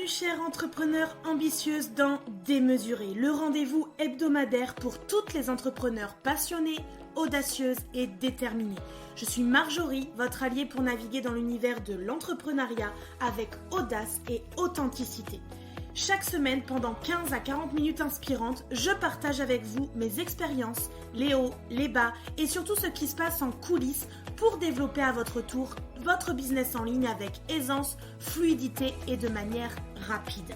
Bienvenue chère entrepreneure ambitieuse dans Démesuré, le rendez-vous hebdomadaire pour toutes les entrepreneurs passionnées, audacieuses et déterminées. Je suis Marjorie, votre alliée pour naviguer dans l'univers de l'entrepreneuriat avec audace et authenticité. Chaque semaine, pendant 15 à 40 minutes inspirantes, je partage avec vous mes expériences, les hauts, les bas et surtout ce qui se passe en coulisses pour développer à votre tour votre business en ligne avec aisance, fluidité et de manière rapide.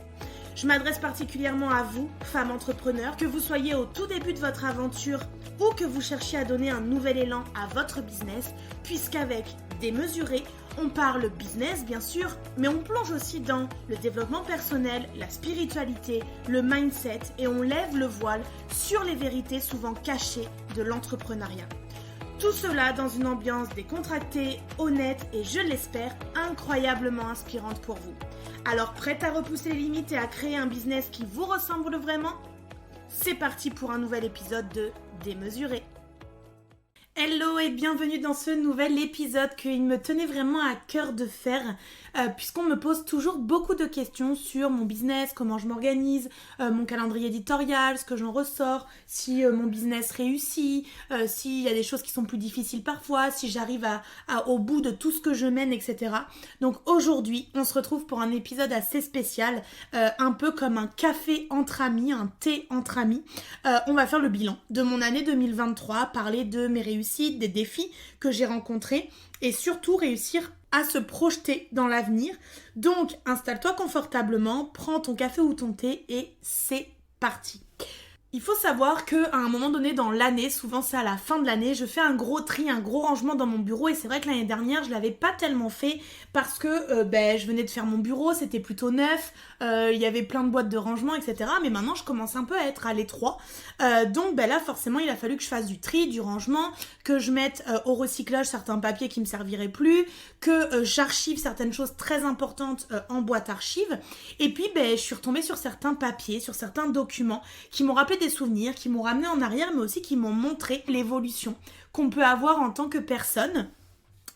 Je m'adresse particulièrement à vous, femmes entrepreneurs, que vous soyez au tout début de votre aventure ou que vous cherchiez à donner un nouvel élan à votre business, puisqu'avec Démesuré, on parle business bien sûr, mais on plonge aussi dans le développement personnel, la spiritualité, le mindset et on lève le voile sur les vérités souvent cachées de l'entrepreneuriat. Tout cela dans une ambiance décontractée, honnête et je l'espère incroyablement inspirante pour vous. Alors prête à repousser les limites et à créer un business qui vous ressemble vraiment ? C'est parti pour un nouvel épisode de Démesuré. Hello et bienvenue dans ce nouvel épisode qu'il me tenait vraiment à cœur de faire puisqu'on me pose toujours beaucoup de questions sur mon business, comment je m'organise, mon calendrier éditorial, ce que j'en ressors, si mon business réussit, s'il y a des choses qui sont plus difficiles parfois, si j'arrive au bout de tout ce que je mène, etc. Donc aujourd'hui, on se retrouve pour un épisode assez spécial, un peu comme un café entre amis, un thé entre amis. On va faire le bilan de mon année 2023, parler de mes réussites, des défis que j'ai rencontrés et surtout réussir à se projeter dans l'avenir. Donc, installe-toi confortablement, prends ton café ou ton thé et c'est parti. Il faut savoir qu'à un moment donné dans l'année, souvent c'est à la fin de l'année, je fais un gros tri, un gros rangement dans mon bureau et c'est vrai que l'année dernière je l'avais pas tellement fait parce que je venais de faire mon bureau, c'était plutôt neuf, il y avait plein de boîtes de rangement etc. Mais maintenant je commence un peu à être à l'étroit, donc là forcément il a fallu que je fasse du tri, du rangement, que je mette au recyclage certains papiers qui me serviraient plus, que j'archive certaines choses très importantes en boîte archive et puis je suis retombée sur certains papiers, sur certains documents qui m'ont rappelé des souvenirs, qui m'ont ramené en arrière, mais aussi qui m'ont montré l'évolution qu'on peut avoir en tant que personne.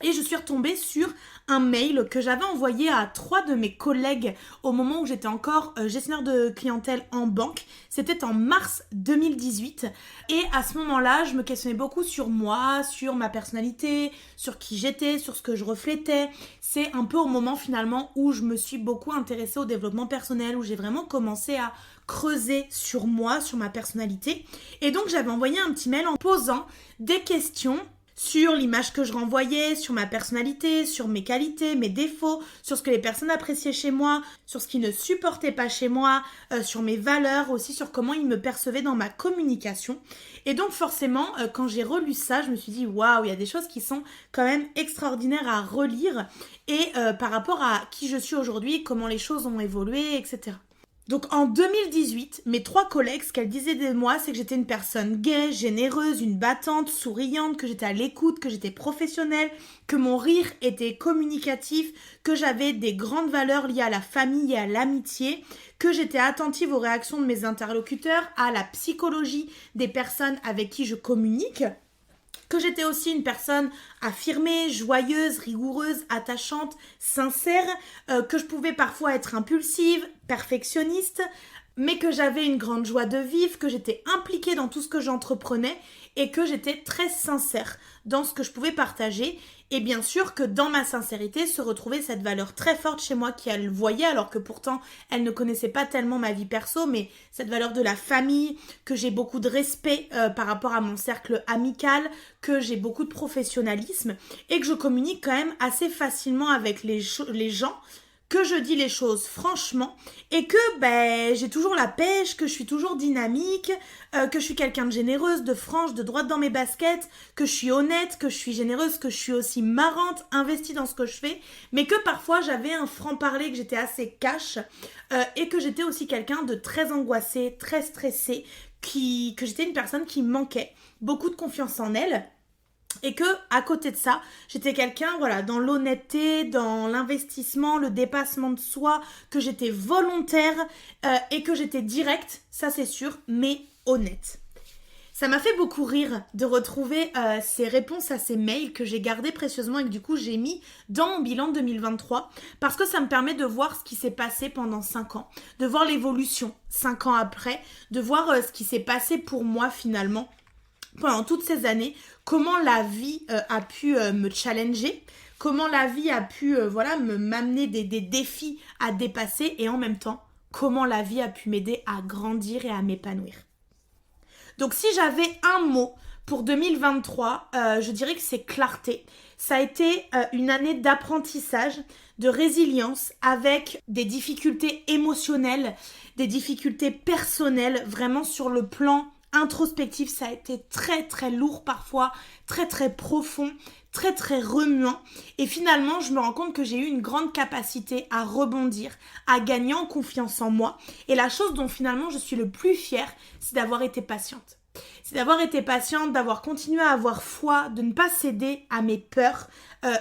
Et je suis retombée sur un mail que j'avais envoyé à 3 de mes collègues au moment où j'étais encore gestionnaire de clientèle en banque. C'était en mars 2018. Et à ce moment-là, je me questionnais beaucoup sur moi, sur ma personnalité, sur qui j'étais, sur ce que je reflétais. C'est un peu au moment finalement où je me suis beaucoup intéressée au développement personnel, où j'ai vraiment commencé à creuser sur moi, sur ma personnalité. Et donc j'avais envoyé un petit mail en posant des questions sur l'image que je renvoyais, sur ma personnalité, sur mes qualités, mes défauts, sur ce que les personnes appréciaient chez moi, sur ce qu'ils ne supportaient pas chez moi, sur mes valeurs, aussi sur comment ils me percevaient dans ma communication. Et donc forcément, quand j'ai relu ça, je me suis dit waouh, il y a des choses qui sont quand même extraordinaires à relire et par rapport à qui je suis aujourd'hui, comment les choses ont évolué, etc. Donc en 2018, mes 3 collègues, ce qu'elles disaient de moi, c'est que j'étais une personne gaie, généreuse, une battante, souriante, que j'étais à l'écoute, que j'étais professionnelle, que mon rire était communicatif, que j'avais des grandes valeurs liées à la famille et à l'amitié, que j'étais attentive aux réactions de mes interlocuteurs, à la psychologie des personnes avec qui je communique, que j'étais aussi une personne affirmée, joyeuse, rigoureuse, attachante, sincère, que je pouvais parfois être impulsive, perfectionniste, mais que j'avais une grande joie de vivre, que j'étais impliquée dans tout ce que j'entreprenais et que j'étais très sincère dans ce que je pouvais partager. Et bien sûr que dans ma sincérité se retrouvait cette valeur très forte chez moi qui elle voyait alors que pourtant elle ne connaissait pas tellement ma vie perso, mais cette valeur de la famille, que j'ai beaucoup de respect par rapport à mon cercle amical, que j'ai beaucoup de professionnalisme et que je communique quand même assez facilement avec les gens, que je dis les choses franchement et que j'ai toujours la pêche, que je suis toujours dynamique, que je suis quelqu'un de généreuse, de franche, de droite dans mes baskets, que je suis honnête, que je suis généreuse, que je suis aussi marrante, investie dans ce que je fais, mais que parfois j'avais un franc-parler, que j'étais assez cash et que j'étais aussi quelqu'un de très angoissé, très stressé, que j'étais une personne qui manquait beaucoup de confiance en elle. Et que, à côté de ça, j'étais quelqu'un, dans l'honnêteté, dans l'investissement, le dépassement de soi, que j'étais volontaire et que j'étais directe, ça c'est sûr, mais honnête. Ça m'a fait beaucoup rire de retrouver ces réponses à ces mails que j'ai gardés précieusement et que du coup j'ai mis dans mon bilan 2023 parce que ça me permet de voir ce qui s'est passé pendant 5 ans, de voir l'évolution 5 ans après, de voir ce qui s'est passé pour moi finalement pendant toutes ces années, comment la vie a pu me challenger, comment la vie a pu m'amener des défis à dépasser et en même temps, comment la vie a pu m'aider à grandir et à m'épanouir. Donc si j'avais un mot pour 2023, je dirais que c'est clarté. Ça a été une année d'apprentissage, de résilience avec des difficultés émotionnelles, des difficultés personnelles, vraiment sur le plan introspectif. Ça a été très très lourd parfois, très très profond, très très remuant. Et finalement, je me rends compte que j'ai eu une grande capacité à rebondir, à gagner en confiance en moi. Et la chose dont finalement je suis le plus fière, c'est d'avoir été patiente. C'est d'avoir été patiente, d'avoir continué à avoir foi, de ne pas céder à mes peurs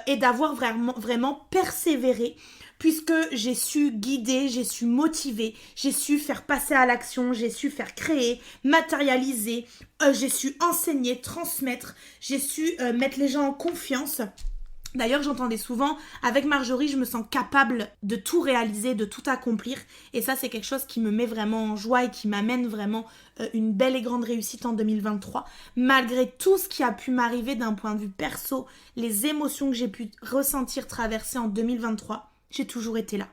et d'avoir vraiment persévéré puisque j'ai su guider, j'ai su motiver, j'ai su faire passer à l'action, j'ai su faire créer, matérialiser, j'ai su enseigner, transmettre, j'ai su mettre les gens en confiance. D'ailleurs, j'entendais souvent, avec Marjorie, je me sens capable de tout réaliser, de tout accomplir. Et ça, c'est quelque chose qui me met vraiment en joie et qui m'amène vraiment une belle et grande réussite en 2023. Malgré tout ce qui a pu m'arriver d'un point de vue perso, les émotions que j'ai pu ressentir, traverser en 2023, j'ai toujours été là.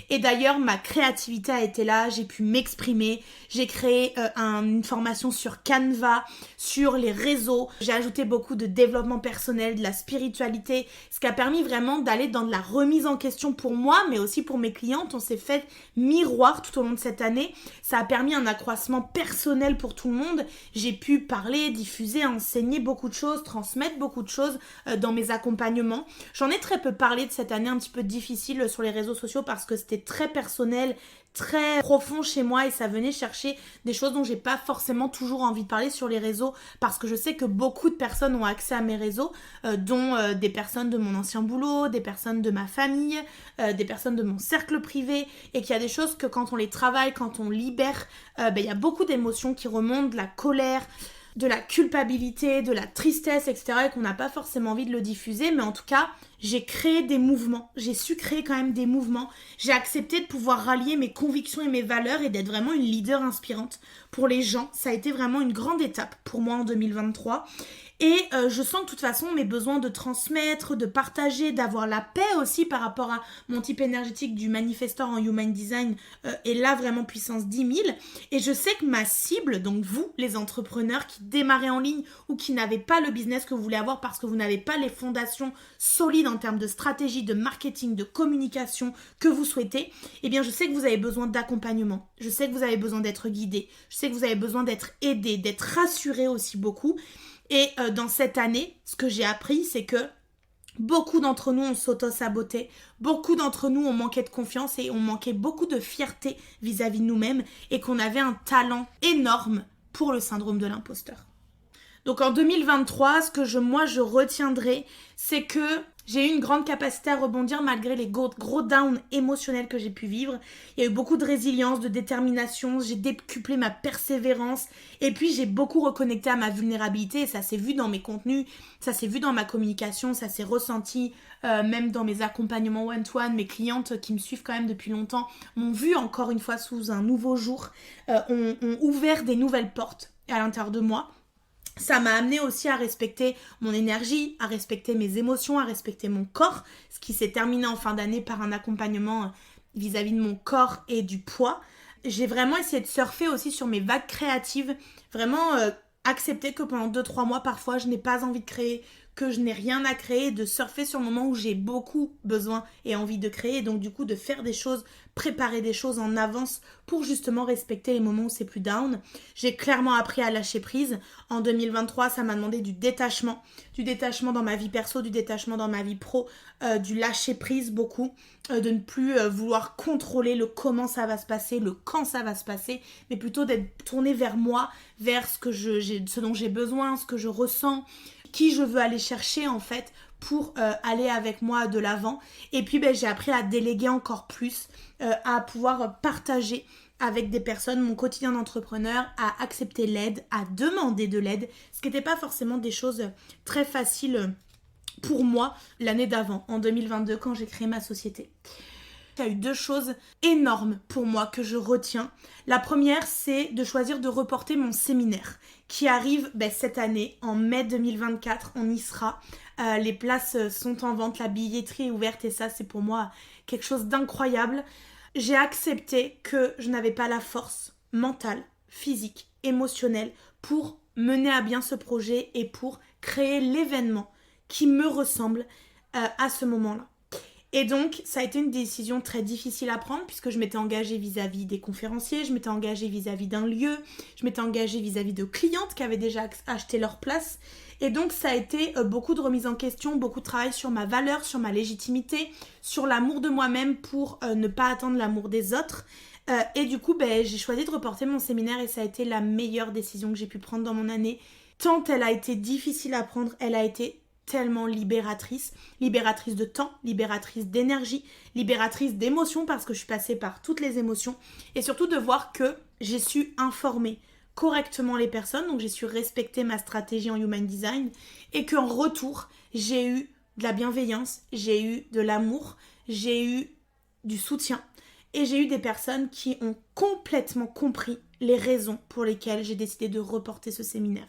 Et d'ailleurs, ma créativité a été là, j'ai pu m'exprimer, j'ai créé une formation sur Canva, sur les réseaux, j'ai ajouté beaucoup de développement personnel, de la spiritualité, ce qui a permis vraiment d'aller dans de la remise en question pour moi, mais aussi pour mes clientes. On s'est fait miroir tout au long de cette année, ça a permis un accroissement personnel pour tout le monde. J'ai pu parler, diffuser, enseigner beaucoup de choses, transmettre beaucoup de choses dans mes accompagnements. J'en ai très peu parlé de cette année un petit peu difficile sur les réseaux sociaux parce que c'était très personnel, très profond chez moi et ça venait chercher des choses dont j'ai pas forcément toujours envie de parler sur les réseaux parce que je sais que beaucoup de personnes ont accès à mes réseaux, dont des personnes de mon ancien boulot, des personnes de ma famille, des personnes de mon cercle privé et qu'il y a des choses que quand on les travaille, quand on libère, il y a beaucoup d'émotions qui remontent, de la colère, de la culpabilité, de la tristesse, etc. et qu'on n'a pas forcément envie de le diffuser, mais en tout cas, j'ai créé des mouvements, j'ai su créer quand même des mouvements, j'ai accepté de pouvoir rallier mes convictions et mes valeurs et d'être vraiment une leader inspirante pour les gens. Ça a été vraiment une grande étape pour moi en 2023. Et je sens que de toute façon mes besoins de transmettre, de partager, d'avoir la paix aussi par rapport à mon type énergétique du manifesteur en Human Design est là vraiment puissance 10 000. Et je sais que ma cible, donc vous les entrepreneurs qui démarrez en ligne ou qui n'avez pas le business que vous voulez avoir parce que vous n'avez pas les fondations solides en termes de stratégie, de marketing, de communication que vous souhaitez, eh bien je sais que vous avez besoin d'accompagnement. Je sais que vous avez besoin d'être guidé. Je sais que vous avez besoin d'être aidé, d'être rassuré aussi beaucoup. Et dans cette année, ce que j'ai appris, c'est que beaucoup d'entre nous ont s'auto-saboté, beaucoup d'entre nous ont manqué de confiance et ont manqué beaucoup de fierté vis-à-vis de nous-mêmes et qu'on avait un talent énorme pour le syndrome de l'imposteur. Donc en 2023, ce que je retiendrai, c'est que j'ai eu une grande capacité à rebondir malgré les gros downs émotionnels que j'ai pu vivre. Il y a eu beaucoup de résilience, de détermination, j'ai décuplé ma persévérance et puis j'ai beaucoup reconnecté à ma vulnérabilité et ça s'est vu dans mes contenus, ça s'est vu dans ma communication, ça s'est ressenti même dans mes accompagnements one-to-one. Mes clientes qui me suivent quand même depuis longtemps m'ont vu encore une fois sous un nouveau jour, ont ouvert des nouvelles portes à l'intérieur de moi. Ça m'a amené aussi à respecter mon énergie, à respecter mes émotions, à respecter mon corps, ce qui s'est terminé en fin d'année par un accompagnement vis-à-vis de mon corps et du poids. J'ai vraiment essayé de surfer aussi sur mes vagues créatives, vraiment accepter que pendant 2-3 mois parfois je n'ai pas envie de créer, que je n'ai rien à créer, de surfer sur le moment où j'ai beaucoup besoin et envie de créer, et donc du coup de faire des choses, préparer des choses en avance pour justement respecter les moments où c'est plus down. J'ai clairement appris à lâcher prise. En 2023, ça m'a demandé du détachement dans ma vie perso, du détachement dans ma vie pro, du lâcher prise beaucoup, de ne plus vouloir contrôler le comment ça va se passer, le quand ça va se passer, mais plutôt d'être tournée vers moi, vers ce dont j'ai besoin, ce que je ressens, qui je veux aller chercher en fait pour aller avec moi de l'avant. Et puis j'ai appris à déléguer encore plus, à pouvoir partager avec des personnes, mon quotidien d'entrepreneur, à accepter l'aide, à demander de l'aide, ce qui n'était pas forcément des choses très faciles pour moi l'année d'avant, en 2022, quand j'ai créé ma société. Il y a eu 2 choses énormes pour moi que je retiens. La première, c'est de choisir de reporter mon séminaire qui arrive cette année, en mai 2024. On y sera. Les places sont en vente, la billetterie est ouverte et ça, c'est pour moi quelque chose d'incroyable. J'ai accepté que je n'avais pas la force mentale, physique, émotionnelle pour mener à bien ce projet et pour créer l'événement qui me ressemble à ce moment-là. Et donc, ça a été une décision très difficile à prendre puisque je m'étais engagée vis-à-vis des conférenciers, je m'étais engagée vis-à-vis d'un lieu, je m'étais engagée vis-à-vis de clientes qui avaient déjà acheté leur place. Et donc, ça a été beaucoup de remise en question, beaucoup de travail sur ma valeur, sur ma légitimité, sur l'amour de moi-même pour ne pas attendre l'amour des autres. Et du coup, j'ai choisi de reporter mon séminaire et ça a été la meilleure décision que j'ai pu prendre dans mon année. Tant elle a été difficile à prendre, elle a été tellement libératrice de temps, libératrice d'énergie, libératrice d'émotions parce que je suis passée par toutes les émotions et surtout de voir que j'ai su informer correctement les personnes, donc j'ai su respecter ma stratégie en Human Design et qu'en retour, j'ai eu de la bienveillance, j'ai eu de l'amour, j'ai eu du soutien et j'ai eu des personnes qui ont complètement compris les raisons pour lesquelles j'ai décidé de reporter ce séminaire.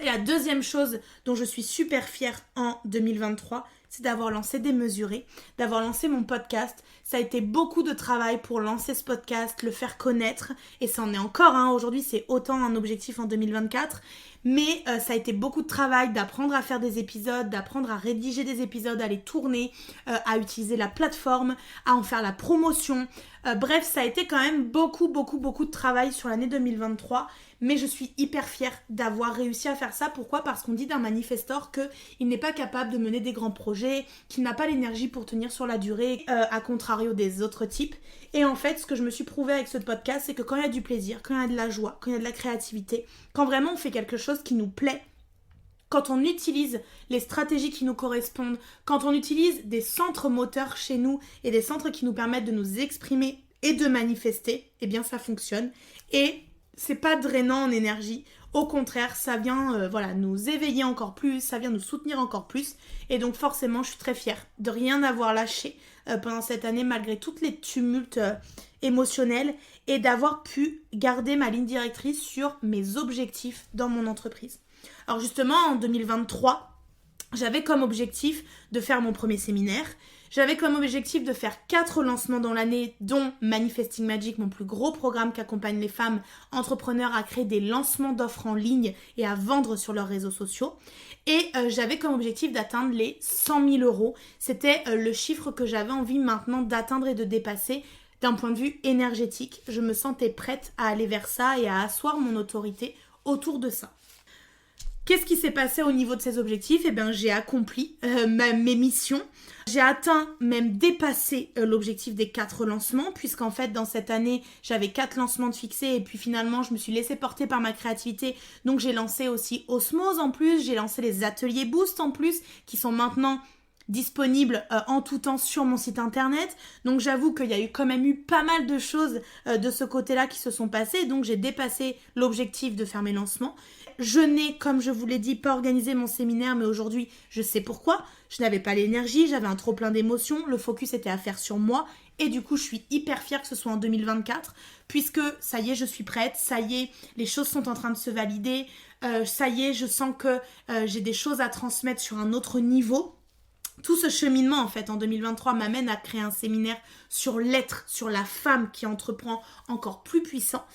Et la deuxième chose dont je suis super fière en 2023, c'est d'avoir lancé Démesuré, d'avoir lancé mon podcast. Ça a été beaucoup de travail pour lancer ce podcast, le faire connaître. Et ça en est encore, aujourd'hui c'est autant un objectif en 2024. Mais ça a été beaucoup de travail d'apprendre à faire des épisodes, d'apprendre à rédiger des épisodes, à les tourner, à utiliser la plateforme, à en faire la promotion. Bref, ça a été quand même beaucoup de travail sur l'année 2023. Mais je suis hyper fière d'avoir réussi à faire ça. Pourquoi ? Parce qu'on dit d'un manifestor qu'il n'est pas capable de mener des grands projets, qu'il n'a pas l'énergie pour tenir sur la durée, à contrario des autres types. Et en fait, ce que je me suis prouvé avec ce podcast, c'est que quand il y a du plaisir, quand il y a de la joie, quand il y a de la créativité, quand vraiment on fait quelque chose qui nous plaît, quand on utilise les stratégies qui nous correspondent, quand on utilise des centres moteurs chez nous et des centres qui nous permettent de nous exprimer et de manifester, eh bien ça fonctionne. Et c'est pas drainant en énergie. Au contraire, ça vient nous éveiller encore plus, ça vient nous soutenir encore plus. Et donc forcément, je suis très fière de rien avoir lâché pendant cette année, malgré toutes les tumultes émotionnels, et d'avoir pu garder ma ligne directrice sur mes objectifs dans mon entreprise. Alors justement, en 2023, j'avais comme objectif de faire mon premier séminaire. J'avais comme objectif de faire 4 lancements dans l'année, dont Manifesting Magic, mon plus gros programme qui accompagne les femmes entrepreneurs à créer des lancements d'offres en ligne et à vendre sur leurs réseaux sociaux. Et j'avais comme objectif d'atteindre les 100 000 euros. C'était le chiffre que j'avais envie maintenant d'atteindre et de dépasser d'un point de vue énergétique. Je me sentais prête à aller vers ça et à asseoir mon autorité autour de ça. Qu'est-ce qui s'est passé au niveau de ces objectifs ? Eh bien, j'ai accompli mes missions. J'ai atteint, même dépassé l'objectif des 4 lancements, puisqu'en fait, dans cette année, j'avais 4 lancements de fixés et puis finalement, je me suis laissée porter par ma créativité. Donc, j'ai lancé aussi Osmose en plus, j'ai lancé les ateliers Boost en plus, qui sont maintenant disponibles en tout temps sur mon site internet. Donc j'avoue qu'il y a quand même eu pas mal de choses de ce côté-là qui se sont passées. Donc j'ai dépassé l'objectif de faire mes lancements. Je n'ai, comme je vous l'ai dit, pas organisé mon séminaire, mais aujourd'hui, je sais pourquoi. Je n'avais pas l'énergie, j'avais un trop plein d'émotions, le focus était à faire sur moi. Et du coup, je suis hyper fière que ce soit en 2024, puisque ça y est, je suis prête, ça y est, les choses sont en train de se valider. Ça y est, je sens que j'ai des choses à transmettre sur un autre niveau. Tout ce cheminement, en fait, en 2023, m'amène à créer un séminaire sur l'être, sur la femme qui entreprend encore plus puissant,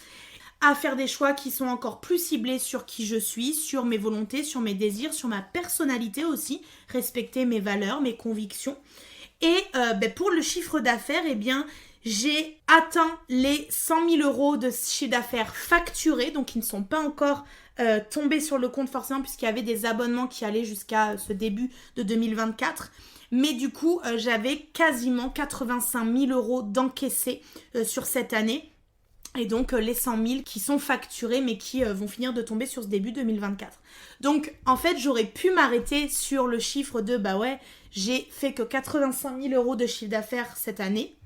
à faire des choix qui sont encore plus ciblés sur qui je suis, sur mes volontés, sur mes désirs, sur ma personnalité aussi, respecter mes valeurs, mes convictions. Et pour le chiffre d'affaires, eh bien, j'ai atteint les 100 000 euros de chiffre d'affaires facturés, donc ils ne sont pas encore tombés sur le compte forcément puisqu'il y avait des abonnements qui allaient jusqu'à ce début de 2024. Mais du coup, j'avais quasiment 85 000 euros d'encaissés sur cette année. Et donc les 100 000 qui sont facturés mais qui vont finir de tomber sur ce début 2024. Donc en fait j'aurais pu m'arrêter sur le chiffre de j'ai fait que 85 000 euros de chiffre d'affaires cette année.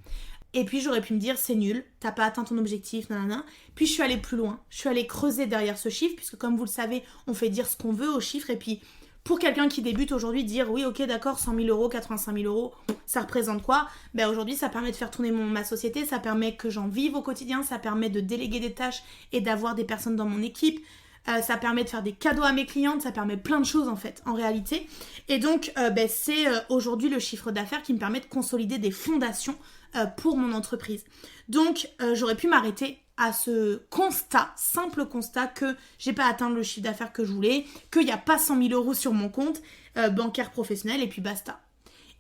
Et puis j'aurais pu me dire c'est nul, t'as pas atteint ton objectif, nanana. Puis je suis allée plus loin, je suis allée creuser derrière ce chiffre, puisque comme vous le savez, on fait dire ce qu'on veut aux chiffres. Et puis pour quelqu'un qui débute aujourd'hui, dire oui ok d'accord 100 000 euros, 85 000 euros, ça représente quoi? Ben aujourd'hui ça permet de faire tourner ma société, ça permet que j'en vive au quotidien, ça permet de déléguer des tâches et d'avoir des personnes dans mon équipe. Ça permet de faire des cadeaux à mes clientes, ça permet plein de choses en fait, en réalité. Et donc, c'est aujourd'hui le chiffre d'affaires qui me permet de consolider des fondations pour mon entreprise. Donc, j'aurais pu m'arrêter à ce constat, simple constat que j'ai pas atteint le chiffre d'affaires que je voulais, qu'il n'y a pas 100 000 euros sur mon compte bancaire professionnel et puis basta.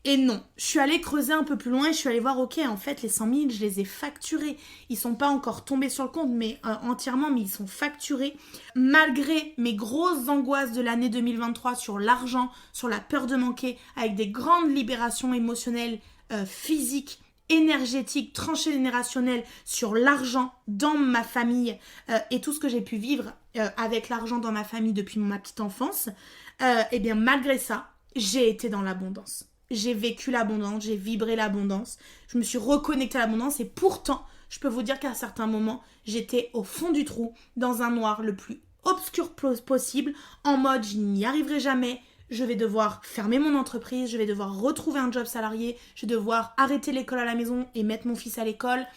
Et non, je suis allée creuser un peu plus loin et je suis allée voir, ok, en fait, les 100 000, je les ai facturés. Ils sont pas encore tombés sur le compte, mais entièrement, mais ils sont facturés. Malgré mes grosses angoisses de l'année 2023 sur l'argent, sur la peur de manquer, avec des grandes libérations émotionnelles, physiques, énergétiques, transgénérationnelles sur l'argent dans ma famille et tout ce que j'ai pu vivre avec l'argent dans ma famille depuis ma petite enfance, et bien malgré ça, j'ai été dans l'abondance. J'ai vécu l'abondance, j'ai vibré l'abondance, je me suis reconnectée à l'abondance et pourtant, je peux vous dire qu'à certains moments, j'étais au fond du trou, dans un noir le plus obscur possible, en mode je n'y arriverai jamais, je vais devoir fermer mon entreprise, je vais devoir retrouver un job salarié, je vais devoir arrêter l'école à la maison et mettre mon fils à l'école.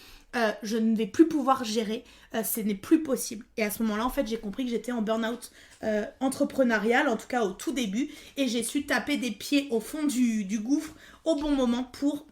Je ne vais plus pouvoir gérer, ce n'est plus possible. Et à ce moment-là, en fait, j'ai compris que j'étais en burn-out entrepreneurial, en tout cas au tout début, et j'ai su taper des pieds au fond du gouffre au bon moment pour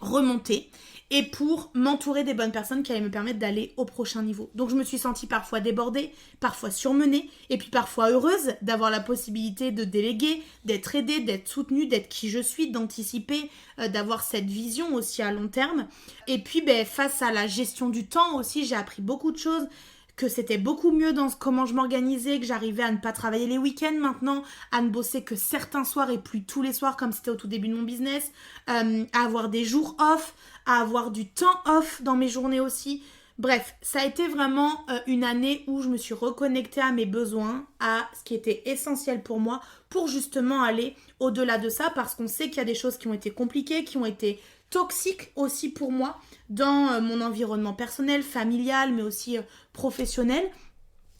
remonter et pour m'entourer des bonnes personnes qui allaient me permettre d'aller au prochain niveau. Donc je me suis sentie parfois débordée, parfois surmenée, et puis parfois heureuse d'avoir la possibilité de déléguer, d'être aidée, d'être soutenue, d'être qui je suis, d'anticiper, d'avoir cette vision aussi à long terme. Et puis face à la gestion du temps aussi, j'ai appris beaucoup de choses, que c'était beaucoup mieux dans comment je m'organisais, que j'arrivais à ne pas travailler les week-ends maintenant, à ne bosser que certains soirs et plus tous les soirs comme c'était au tout début de mon business, à avoir des jours off, à avoir du temps off dans mes journées aussi. Bref, ça a été vraiment une année où je me suis reconnectée à mes besoins, à ce qui était essentiel pour moi, pour justement aller au-delà de ça, parce qu'on sait qu'il y a des choses qui ont été compliquées, qui ont été toxiques aussi pour moi, dans mon environnement personnel, familial, mais aussi professionnel.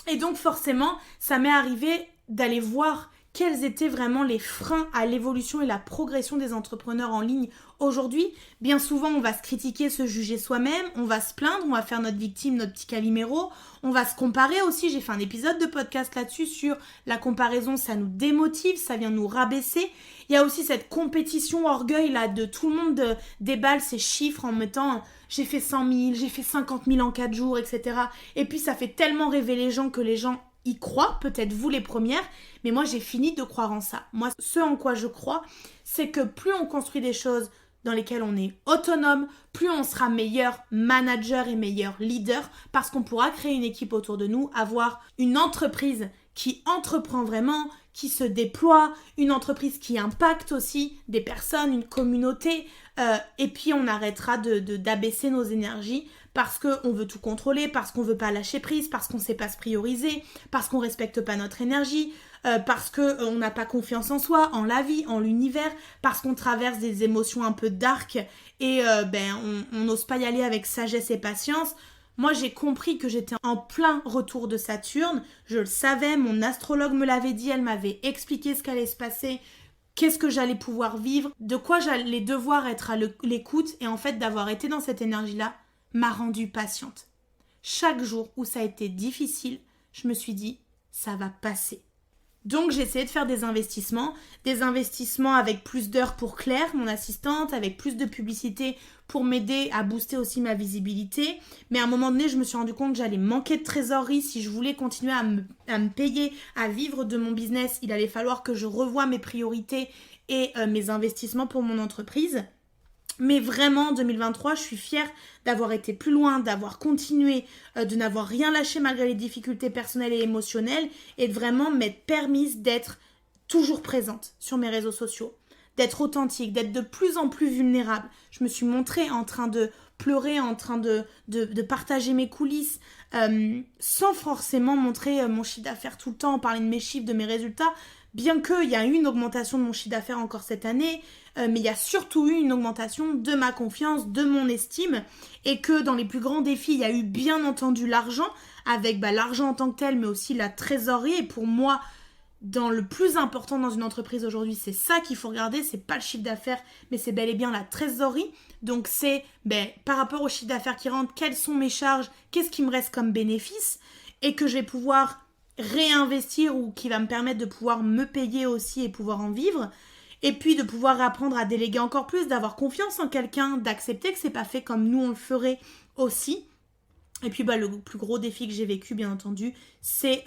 Et donc forcément, ça m'est arrivé d'aller voir quels étaient vraiment les freins à l'évolution et la progression des entrepreneurs en ligne aujourd'hui. Bien souvent, on va se critiquer, se juger soi-même, on va se plaindre, on va faire notre victime, notre petit Calimero, on va se comparer aussi. J'ai fait un épisode de podcast là-dessus sur la comparaison, ça nous démotive, ça vient nous rabaisser. Il y a aussi cette compétition orgueil là de tout le monde déballe ses chiffres en mettant j'ai fait 100 000, j'ai fait 50 000 en 4 jours, etc. Et puis ça fait tellement rêver les gens que les gens y croient, peut-être vous les premières, mais moi j'ai fini de croire en ça. Moi, ce en quoi je crois, c'est que plus on construit des choses dans lesquelles on est autonome, plus on sera meilleur manager et meilleur leader, parce qu'on pourra créer une équipe autour de nous, avoir une entreprise qui entreprend vraiment, qui se déploie, une entreprise qui impacte aussi des personnes, une communauté, et puis on arrêtera d'abaisser nos énergies parce qu'on veut tout contrôler, parce qu'on veut pas lâcher prise, parce qu'on sait pas se prioriser, parce qu'on respecte pas notre énergie, parce qu'on n'a pas confiance en soi, en la vie, en l'univers, parce qu'on traverse des émotions un peu dark et on n'ose pas y aller avec sagesse et patience. Moi, j'ai compris que j'étais en plein retour de Saturne. Je le savais, mon astrologue me l'avait dit, elle m'avait expliqué ce qu'allait se passer, qu'est-ce que j'allais pouvoir vivre, de quoi j'allais devoir être à l'écoute. Et en fait, d'avoir été dans cette énergie-là m'a rendue patiente. Chaque jour où ça a été difficile, je me suis dit, ça va passer. Donc j'ai essayé de faire des investissements avec plus d'heures pour Claire, mon assistante, avec plus de publicité pour m'aider à booster aussi ma visibilité. Mais à un moment donné, je me suis rendu compte que j'allais manquer de trésorerie. Si je voulais continuer à me payer, à vivre de mon business, il allait falloir que je revoie mes priorités et mes investissements pour mon entreprise. Mais vraiment, en 2023, je suis fière d'avoir été plus loin, d'avoir continué, de n'avoir rien lâché malgré les difficultés personnelles et émotionnelles et de vraiment m'être permise d'être toujours présente sur mes réseaux sociaux, d'être authentique, d'être de plus en plus vulnérable. Je me suis montrée en train de pleurer, en train de partager mes coulisses, sans forcément montrer mon chiffre d'affaires tout le temps, parler de mes chiffres, de mes résultats. Bien qu'il y a eu une augmentation de mon chiffre d'affaires encore cette année, mais il y a surtout eu une augmentation de ma confiance, de mon estime, et que dans les plus grands défis, il y a eu bien entendu l'argent, avec l'argent en tant que tel, mais aussi la trésorerie. Et pour moi, dans le plus important dans une entreprise aujourd'hui, c'est ça qu'il faut regarder, c'est pas le chiffre d'affaires, mais c'est bel et bien la trésorerie. Donc c'est par rapport au chiffre d'affaires qui rentre, quelles sont mes charges, qu'est-ce qui me reste comme bénéfice, et que je vais pouvoir réinvestir ou qui va me permettre de pouvoir me payer aussi et pouvoir en vivre. Et puis de pouvoir apprendre à déléguer encore plus, d'avoir confiance en quelqu'un, d'accepter que c'est pas fait comme nous on le ferait aussi. Et puis le plus gros défi que j'ai vécu, bien entendu, c'est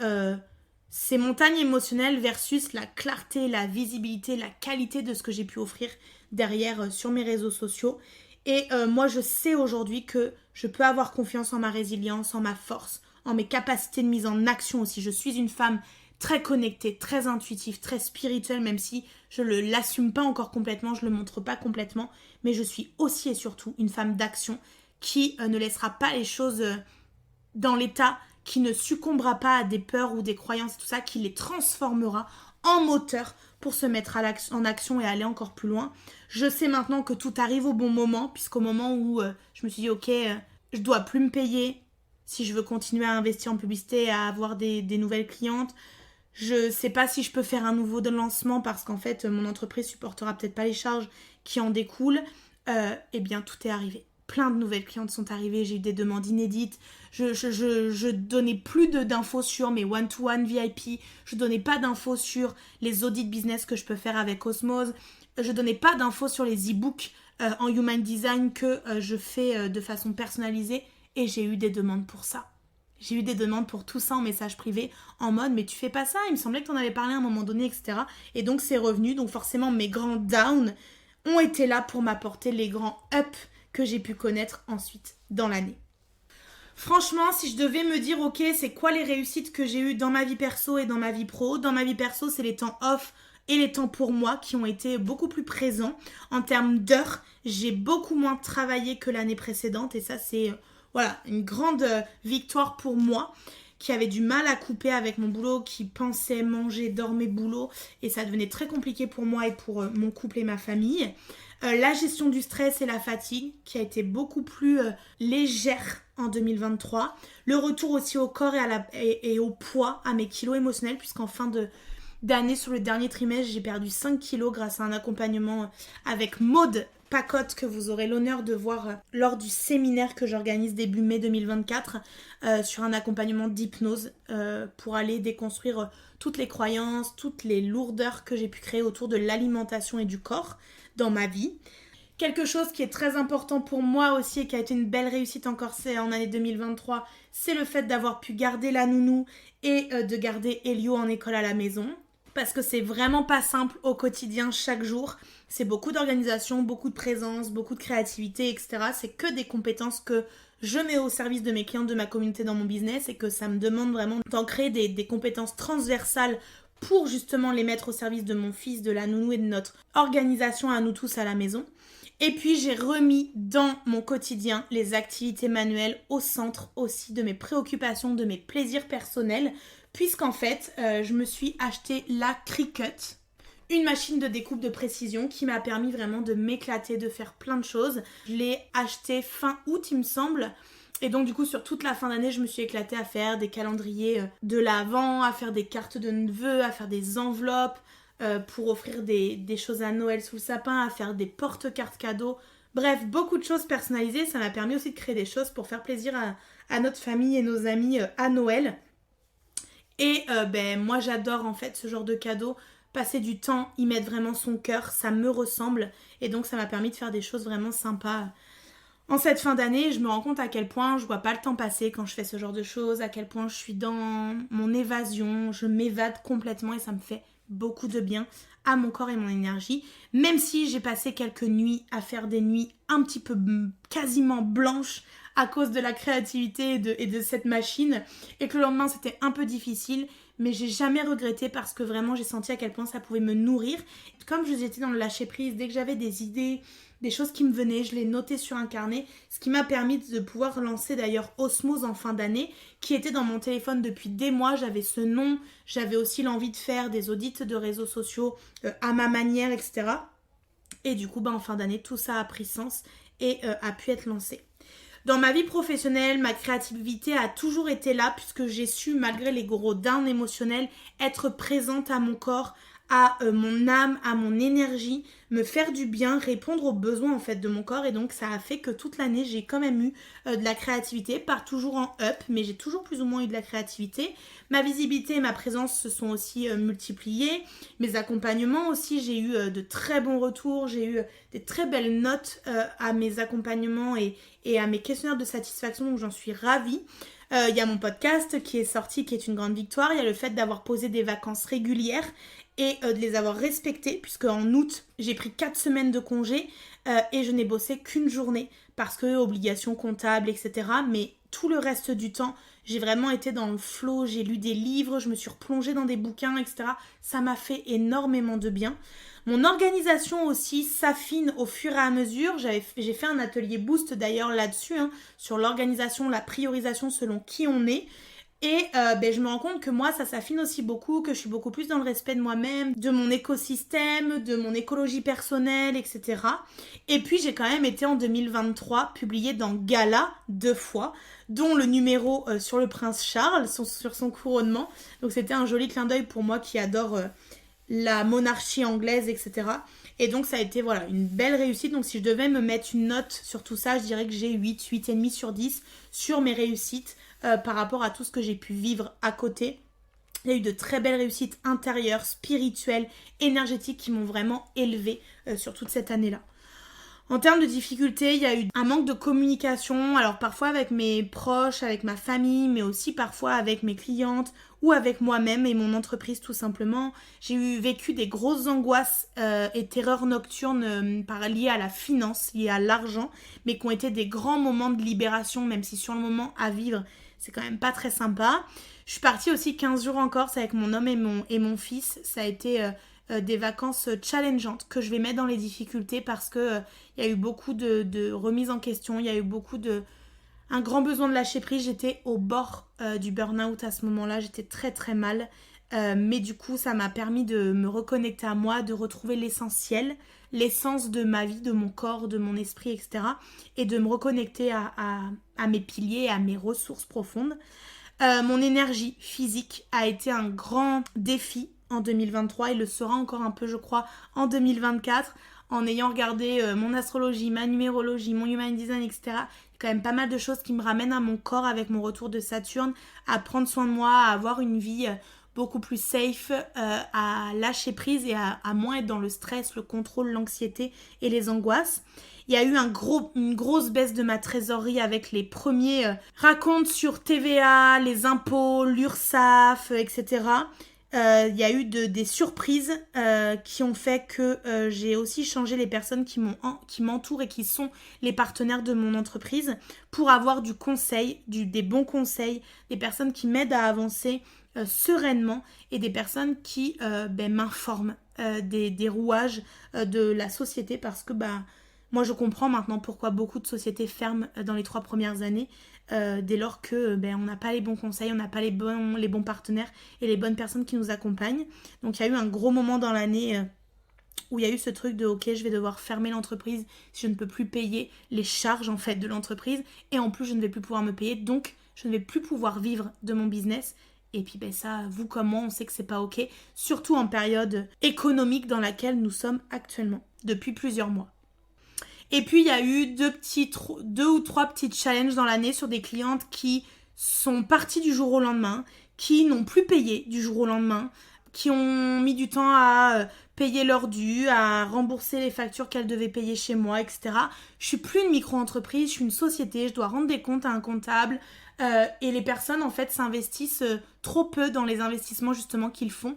ces montagnes émotionnelles versus la clarté, la visibilité, la qualité de ce que j'ai pu offrir derrière sur mes réseaux sociaux. Et moi, je sais aujourd'hui que je peux avoir confiance en ma résilience, en ma force, en mes capacités de mise en action aussi. Je suis une femme très connectée, très intuitive, très spirituelle, même si je ne l'assume pas encore complètement, je ne le montre pas complètement. Mais je suis aussi et surtout une femme d'action qui ne laissera pas les choses dans l'état, qui ne succombera pas à des peurs ou des croyances, tout ça, qui les transformera en moteur pour se mettre en action et aller encore plus loin. Je sais maintenant que tout arrive au bon moment, puisqu'au moment où je me suis dit, ok, je dois plus me payer si je veux continuer à investir en publicité et à avoir des nouvelles clientes. Je sais pas si je peux faire un nouveau lancement parce qu'en fait, mon entreprise supportera peut-être pas les charges qui en découlent. Eh bien, tout est arrivé. Plein de nouvelles clientes sont arrivées, j'ai eu des demandes inédites, je donnais plus d'infos sur mes one-to-one VIP, je donnais pas d'infos sur les audits business que je peux faire avec Osmose, je donnais pas d'infos sur les e-books en human design que je fais de façon personnalisée, et j'ai eu des demandes pour ça. J'ai eu des demandes pour tout ça en message privé, en mode mais tu fais pas ça, il me semblait que t'en avais parlé à un moment donné, etc. Et donc c'est revenu, donc forcément mes grands downs ont été là pour m'apporter les grands ups que j'ai pu connaître ensuite dans l'année. Franchement, si je devais me dire, ok, c'est quoi les réussites que j'ai eues dans ma vie perso et dans ma vie pro? Dans ma vie perso, c'est les temps off et les temps pour moi qui ont été beaucoup plus présents. En termes d'heures, j'ai beaucoup moins travaillé que l'année précédente et ça, c'est une grande victoire pour moi qui avait du mal à couper avec mon boulot, qui pensait manger, dormir, boulot, et ça devenait très compliqué pour moi et pour mon couple et ma famille. La gestion du stress et la fatigue qui a été beaucoup plus légère en 2023. Le retour aussi au corps et au poids, à mes kilos émotionnels, puisqu'en fin d'année, sur le dernier trimestre, j'ai perdu 5 kilos grâce à un accompagnement avec Maude Pacotte que vous aurez l'honneur de voir lors du séminaire que j'organise début mai 2024 sur un accompagnement d'hypnose pour aller déconstruire toutes les croyances, toutes les lourdeurs que j'ai pu créer autour de l'alimentation et du corps dans ma vie. Quelque chose qui est très important pour moi aussi et qui a été une belle réussite encore en année 2023, c'est le fait d'avoir pu garder la nounou et de garder Elio en école à la maison. Parce que c'est vraiment pas simple au quotidien, chaque jour. C'est beaucoup d'organisation, beaucoup de présence, beaucoup de créativité, etc. C'est que des compétences que je mets au service de mes clients, de ma communauté dans mon business et que ça me demande vraiment d'en créer des compétences transversales pour justement les mettre au service de mon fils, de la nounou et de notre organisation à nous tous à la maison. Et puis j'ai remis dans mon quotidien les activités manuelles au centre aussi de mes préoccupations, de mes plaisirs personnels, puisqu'en fait je me suis acheté la Cricut, une machine de découpe de précision qui m'a permis vraiment de m'éclater, de faire plein de choses. Je l'ai acheté fin août il me semble. Et donc du coup sur toute la fin d'année je me suis éclatée à faire des calendriers de l'Avent, à faire des cartes de vœux, à faire des enveloppes pour offrir des choses à Noël sous le sapin, à faire des porte-cartes cadeaux. Bref, beaucoup de choses personnalisées. Ça m'a permis aussi de créer des choses pour faire plaisir à notre famille et nos amis à Noël. Et moi j'adore en fait ce genre de cadeaux. Passer du temps, y mettre vraiment son cœur, ça me ressemble. Et donc ça m'a permis de faire des choses vraiment sympas. En cette fin d'année, je me rends compte à quel point je vois pas le temps passer quand je fais ce genre de choses, à quel point je suis dans mon évasion, je m'évade complètement et ça me fait beaucoup de bien à mon corps et mon énergie. Même si j'ai passé quelques nuits à faire des nuits un petit peu quasiment blanches à cause de la créativité et de cette machine et que le lendemain c'était un peu difficile, mais j'ai jamais regretté parce que vraiment j'ai senti à quel point ça pouvait me nourrir. Comme j'étais dans le lâcher prise, dès que j'avais des idées, des choses qui me venaient, je les notais sur un carnet, ce qui m'a permis de pouvoir lancer d'ailleurs Osmose en fin d'année, qui était dans mon téléphone depuis des mois. J'avais ce nom, j'avais aussi l'envie de faire des audits de réseaux sociaux à ma manière, etc. Et du coup, en fin d'année, tout ça a pris sens et a pu être lancé. Dans ma vie professionnelle, ma créativité a toujours été là puisque j'ai su, malgré les gros downs émotionnels, être présente à mon corps, à mon âme, à mon énergie, me faire du bien, répondre aux besoins en fait de mon corps. Et donc ça a fait que toute l'année j'ai quand même eu de la créativité, pas toujours en up, mais j'ai toujours plus ou moins eu de la créativité. Ma visibilité et ma présence se sont aussi multipliées. Mes accompagnements aussi, j'ai eu de très bons retours, j'ai eu des très belles notes à mes accompagnements et à mes questionnaires de satisfaction, donc j'en suis ravie. Il y a mon podcast qui est sorti, qui est une grande victoire. Il y a le fait d'avoir posé des vacances régulières et de les avoir respectées, puisque en août, j'ai pris 4 semaines de congé et je n'ai bossé qu'une journée parce que obligations comptables, etc. Mais tout le reste du temps, j'ai vraiment été dans le flow, j'ai lu des livres, je me suis replongée dans des bouquins, etc. Ça m'a fait énormément de bien. Mon organisation aussi s'affine au fur et à mesure. J'ai fait un atelier boost d'ailleurs là-dessus, sur l'organisation, la priorisation selon qui on est. Et je me rends compte que moi, ça s'affine aussi beaucoup, que je suis beaucoup plus dans le respect de moi-même, de mon écosystème, de mon écologie personnelle, etc. Et puis, j'ai quand même été en 2023 publiée dans Gala 2 fois, dont le numéro sur le prince Charles, sur son couronnement. Donc, c'était un joli clin d'œil pour moi qui adore la monarchie anglaise, etc. Et donc, ça a été une belle réussite. Donc, si je devais me mettre une note sur tout ça, je dirais que j'ai 8,5 sur 10 sur mes réussites. Par rapport à tout ce que j'ai pu vivre à côté. Il y a eu de très belles réussites intérieures, spirituelles, énergétiques qui m'ont vraiment élevée sur toute cette année-là. En termes de difficultés, il y a eu un manque de communication, alors parfois avec mes proches, avec ma famille, mais aussi parfois avec mes clientes ou avec moi-même et mon entreprise tout simplement. J'ai vécu des grosses angoisses et terreurs nocturnes liées à la finance, liées à l'argent, mais qui ont été des grands moments de libération, même si sur le moment à vivre, c'est quand même pas très sympa. Je suis partie aussi 15 jours en Corse avec mon homme et mon fils. Ça a été des vacances challengeantes que je vais mettre dans les difficultés parce que il y a eu beaucoup de remises en question. Il y a eu un grand besoin de lâcher prise. J'étais au bord du burn-out à ce moment-là. J'étais très très mal. Mais du coup, ça m'a permis de me reconnecter à moi, de retrouver l'essentiel, l'essence de ma vie, de mon corps, de mon esprit, etc. Et de me reconnecter à mes piliers, à mes ressources profondes. Mon énergie physique a été un grand défi en 2023 et le sera encore un peu, je crois, en 2024. En ayant regardé mon astrologie, ma numérologie, mon human design, etc. Il y a quand même pas mal de choses qui me ramènent à mon corps avec mon retour de Saturne, à prendre soin de moi, à avoir une vie beaucoup plus safe, à lâcher prise et à moins être dans le stress, le contrôle, l'anxiété et les angoisses. Il y a eu une grosse baisse de ma trésorerie avec les premiers racontes sur TVA, les impôts, l'URSSAF, etc. Il y a eu des surprises qui ont fait que j'ai aussi changé les personnes qui m'entourent et qui sont les partenaires de mon entreprise pour avoir du conseil, des bons conseils, des personnes qui m'aident à avancer sereinement et des personnes qui m'informent des rouages de la société parce que moi je comprends maintenant pourquoi beaucoup de sociétés ferment dans les 3 premières années dès lors que on n'a pas les bons conseils, on n'a pas les bons partenaires et les bonnes personnes qui nous accompagnent. Donc il y a eu un gros moment dans l'année où il y a eu ce truc de ok, je vais devoir fermer l'entreprise si je ne peux plus payer les charges en fait de l'entreprise et en plus je ne vais plus pouvoir me payer, donc je ne vais plus pouvoir vivre de mon business. Et puis ça, vous comme moi, on sait que c'est pas ok, surtout en période économique dans laquelle nous sommes actuellement, depuis plusieurs mois. Et puis il y a eu 2 ou 3 petits challenges dans l'année sur des clientes qui sont parties du jour au lendemain, qui n'ont plus payé du jour au lendemain, qui ont mis du temps à payer leurs dus, à rembourser les factures qu'elles devaient payer chez moi, etc. Je suis plus une micro-entreprise, je suis une société, je dois rendre des comptes à un comptable et les personnes en fait s'investissent trop peu dans les investissements justement qu'ils font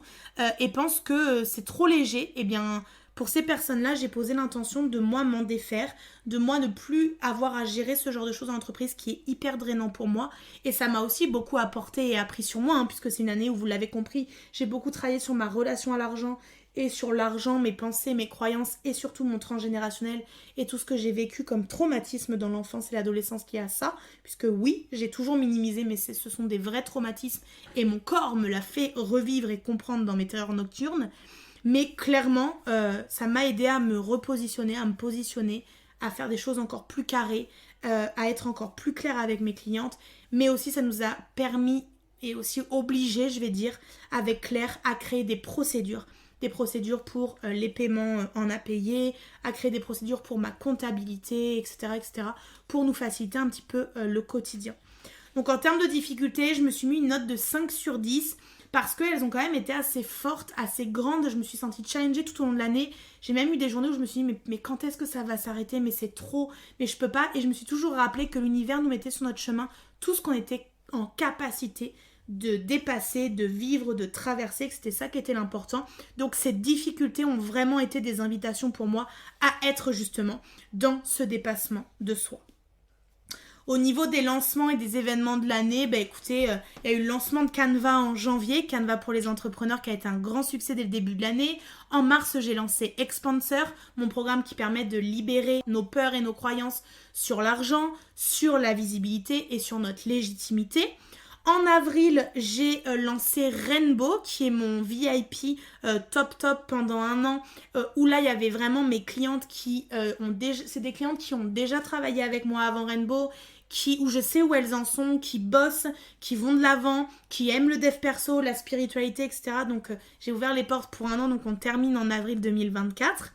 et pensent que c'est trop léger. Eh bien, pour ces personnes-là, j'ai posé l'intention de moi m'en défaire, de moi ne plus avoir à gérer ce genre de choses en entreprise qui est hyper drainant pour moi. Et ça m'a aussi beaucoup apporté et appris sur moi, puisque c'est une année où, vous l'avez compris, j'ai beaucoup travaillé sur ma relation à l'argent et sur l'argent, mes pensées, mes croyances et surtout mon transgénérationnel et tout ce que j'ai vécu comme traumatisme dans l'enfance et l'adolescence qui a ça. Puisque oui, j'ai toujours minimisé, mais ce sont des vrais traumatismes et mon corps me l'a fait revivre et comprendre dans mes terreurs nocturnes. Mais clairement, ça m'a aidé à me repositionner, à me positionner, à faire des choses encore plus carrées, à être encore plus claire avec mes clientes. Mais aussi, ça nous a permis et aussi obligé, je vais dire, avec Claire, à créer des procédures pour les paiements en à payer, à créer des procédures pour ma comptabilité, etc., pour nous faciliter un petit peu le quotidien. Donc en termes de difficulté, je me suis mis une note de 5 sur 10 parce qu'elles ont quand même été assez fortes, assez grandes. Je me suis sentie challengée tout au long de l'année. J'ai même eu des journées où je me suis dit mais quand est-ce que ça va s'arrêter? Mais c'est trop, mais je peux pas. Et je me suis toujours rappelé que l'univers nous mettait sur notre chemin tout ce qu'on était en capacité de dépasser, de vivre, de traverser, que c'était ça qui était l'important. Donc ces difficultés ont vraiment été des invitations pour moi à être justement dans ce dépassement de soi. Au niveau des lancements et des événements de l'année, écoutez, il y a eu le lancement de Canva en janvier, Canva pour les entrepreneurs qui a été un grand succès dès le début de l'année. En mars, j'ai lancé Expanser, mon programme qui permet de libérer nos peurs et nos croyances sur l'argent, sur la visibilité et sur notre légitimité. En avril, j'ai lancé Rainbow, qui est mon VIP top pendant un an, où là, il y avait vraiment mes clientes c'est des clientes qui ont déjà travaillé avec moi avant Rainbow, où je sais où elles en sont, qui bossent, qui vont de l'avant, qui aiment le dev perso, la spiritualité, etc. Donc, j'ai ouvert les portes pour un an, donc on termine en avril 2024.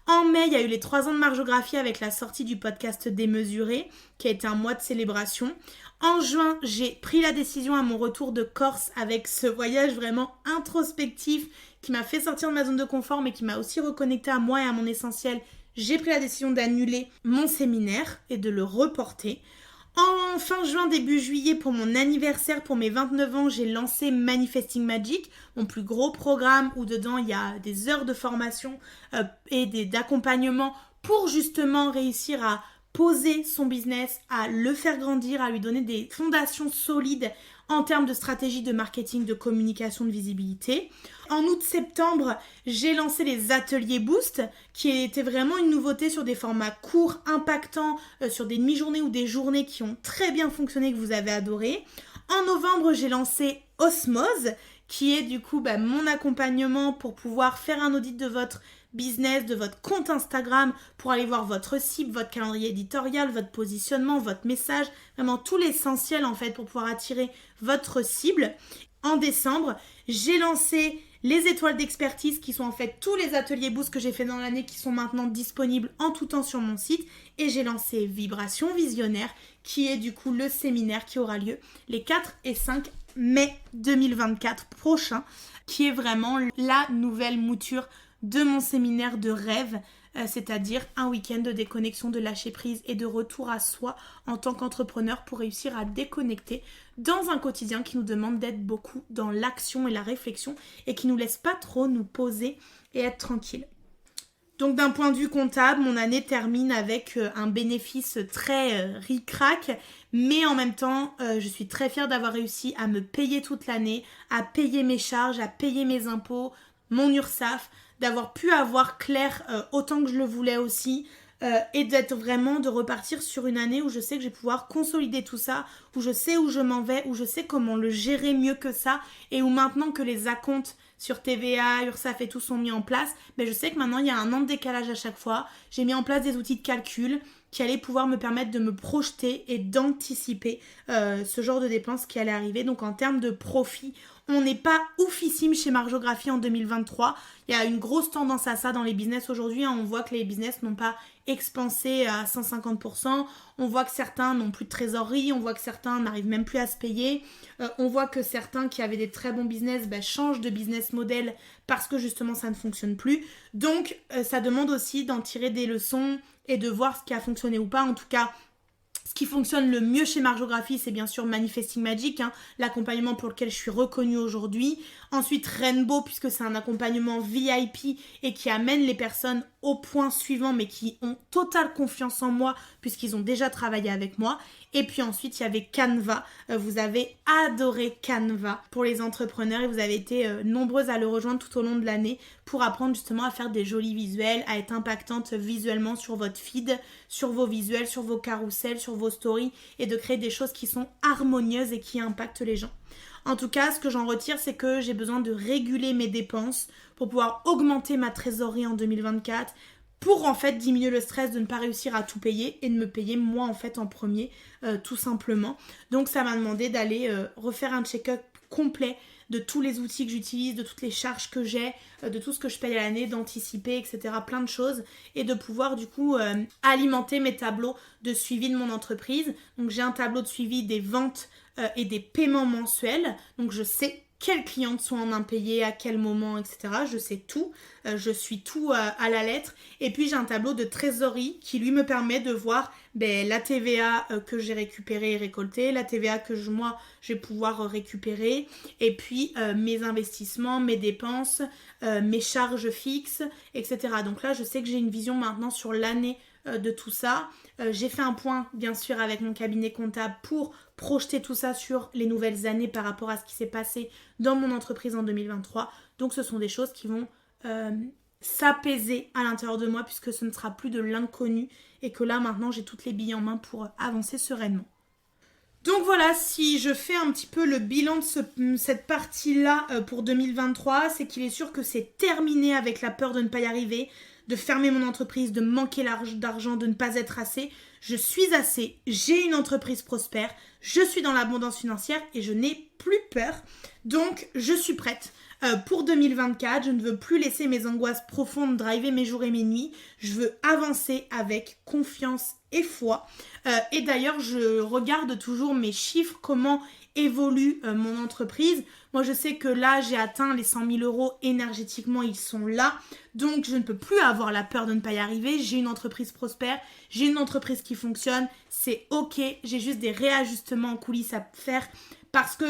En mai, il y a eu les 3 ans de Marjographie avec la sortie du podcast Démesuré, qui a été un mois de célébration. En juin, j'ai pris la décision à mon retour de Corse avec ce voyage vraiment introspectif qui m'a fait sortir de ma zone de confort, mais qui m'a aussi reconnecté à moi et à mon essentiel. J'ai pris la décision d'annuler mon séminaire et de le reporter. En fin juin, début juillet, pour mon anniversaire, pour mes 29 ans, j'ai lancé Manifesting Magic, mon plus gros programme où dedans il y a des heures de formation et d'accompagnement pour justement réussir à poser son business, à le faire grandir, à lui donner des fondations solides en termes de stratégie de marketing, de communication, de visibilité. En août-septembre, j'ai lancé les ateliers Boost, qui était vraiment une nouveauté sur des formats courts, impactants, sur des demi-journées ou des journées qui ont très bien fonctionné, que vous avez adoré. En novembre, j'ai lancé Osmose, qui est du coup mon accompagnement pour pouvoir faire un audit de votre business, de votre compte Instagram, pour aller voir votre cible, votre calendrier éditorial, votre positionnement, votre message, vraiment tout l'essentiel en fait pour pouvoir attirer votre cible. En décembre, j'ai lancé les étoiles d'expertise qui sont en fait tous les ateliers Boost que j'ai fait dans l'année qui sont maintenant disponibles en tout temps sur mon site, et j'ai lancé Vibration Visionnaire qui est du coup le séminaire qui aura lieu les 4 et 5 mai 2024 prochain, qui est vraiment la nouvelle mouture de mon séminaire de rêve, c'est-à-dire un week-end de déconnexion, de lâcher prise et de retour à soi en tant qu'entrepreneur pour réussir à déconnecter dans un quotidien qui nous demande d'être beaucoup dans l'action et la réflexion et qui nous laisse pas trop nous poser et être tranquille. Donc d'un point de vue comptable, mon année termine avec un bénéfice très ric-rac, mais en même temps, je suis très fière d'avoir réussi à me payer toute l'année, à payer mes charges, à payer mes impôts, mon URSSAF, d'avoir pu avoir Claire autant que je le voulais aussi, et de repartir sur une année où je sais que je vais pouvoir consolider tout ça, où je sais où je m'en vais, où je sais comment le gérer mieux que ça, et où maintenant que les acomptes sur TVA, URSSAF et tout sont mis en place, je sais que maintenant il y a un an de décalage à chaque fois. J'ai mis en place des outils de calcul qui allaient pouvoir me permettre de me projeter et d'anticiper ce genre de dépenses qui allaient arriver. Donc en termes de profit, on n'est pas oufissime chez Marjographie en 2023. Il y a une grosse tendance à ça dans les business aujourd'hui. On voit que les business n'ont pas expansé à 150%. On voit que certains n'ont plus de trésorerie. On voit que certains n'arrivent même plus à se payer. On voit que certains qui avaient des très bons business changent de business model parce que justement ça ne fonctionne plus. Donc ça demande aussi d'en tirer des leçons et de voir ce qui a fonctionné ou pas. En tout cas, ce qui fonctionne le mieux chez Marjographie, c'est bien sûr Manifesting Magic, l'accompagnement pour lequel je suis reconnue aujourd'hui. Ensuite, Rainbow, puisque c'est un accompagnement VIP et qui amène les personnes au point suivant, mais qui ont totale confiance en moi, puisqu'ils ont déjà travaillé avec moi. Et puis ensuite, il y avait Canva. Vous avez adoré Canva pour les entrepreneurs et vous avez été nombreuses à le rejoindre tout au long de l'année pour apprendre justement à faire des jolis visuels, à être impactante visuellement sur votre feed, sur vos visuels, sur vos carousels, sur vos stories et de créer des choses qui sont harmonieuses et qui impactent les gens. En tout cas, ce que j'en retire, c'est que j'ai besoin de réguler mes dépenses pour pouvoir augmenter ma trésorerie en 2024, pour en fait diminuer le stress de ne pas réussir à tout payer et de me payer moi en fait en premier, tout simplement. Donc ça m'a demandé d'aller refaire un check-up complet de tous les outils que j'utilise, de toutes les charges que j'ai, de tout ce que je paye à l'année, d'anticiper, etc. Plein de choses, et de pouvoir du coup alimenter mes tableaux de suivi de mon entreprise. Donc j'ai un tableau de suivi des ventes et des paiements mensuels, donc je sais quelles clientes sont en impayé, à quel moment, etc. Je sais tout, je suis tout à la lettre. Et puis j'ai un tableau de trésorerie qui lui me permet de voir la TVA que j'ai récupérée et récoltée, la TVA que moi je vais pouvoir récupérer, et puis mes investissements, mes dépenses, mes charges fixes, etc. Donc là je sais que j'ai une vision maintenant sur l'année de tout ça. J'ai fait un point bien sûr avec mon cabinet comptable pour projeter tout ça sur les nouvelles années par rapport à ce qui s'est passé dans mon entreprise en 2023. Donc ce sont des choses qui vont s'apaiser à l'intérieur de moi, puisque ce ne sera plus de l'inconnu et que là maintenant j'ai toutes les billes en main pour avancer sereinement. Donc voilà, si je fais un petit peu le bilan de cette partie-là pour 2023, c'est qu'il est sûr que c'est terminé avec la peur de ne pas y arriver, de fermer mon entreprise, de manquer d'argent, de ne pas être assez. Je suis assez, j'ai une entreprise prospère, je suis dans l'abondance financière et je n'ai plus peur. Donc je suis prête. Pour 2024, je ne veux plus laisser mes angoisses profondes driver mes jours et mes nuits. Je veux avancer avec confiance et foi. Et d'ailleurs, je regarde toujours mes chiffres, comment évolue mon entreprise. Moi, je sais que là, j'ai atteint les 100 000 euros énergétiquement, ils sont là. Donc, je ne peux plus avoir la peur de ne pas y arriver. J'ai une entreprise prospère, j'ai une entreprise qui fonctionne. C'est ok, j'ai juste des réajustements en coulisses à faire parce que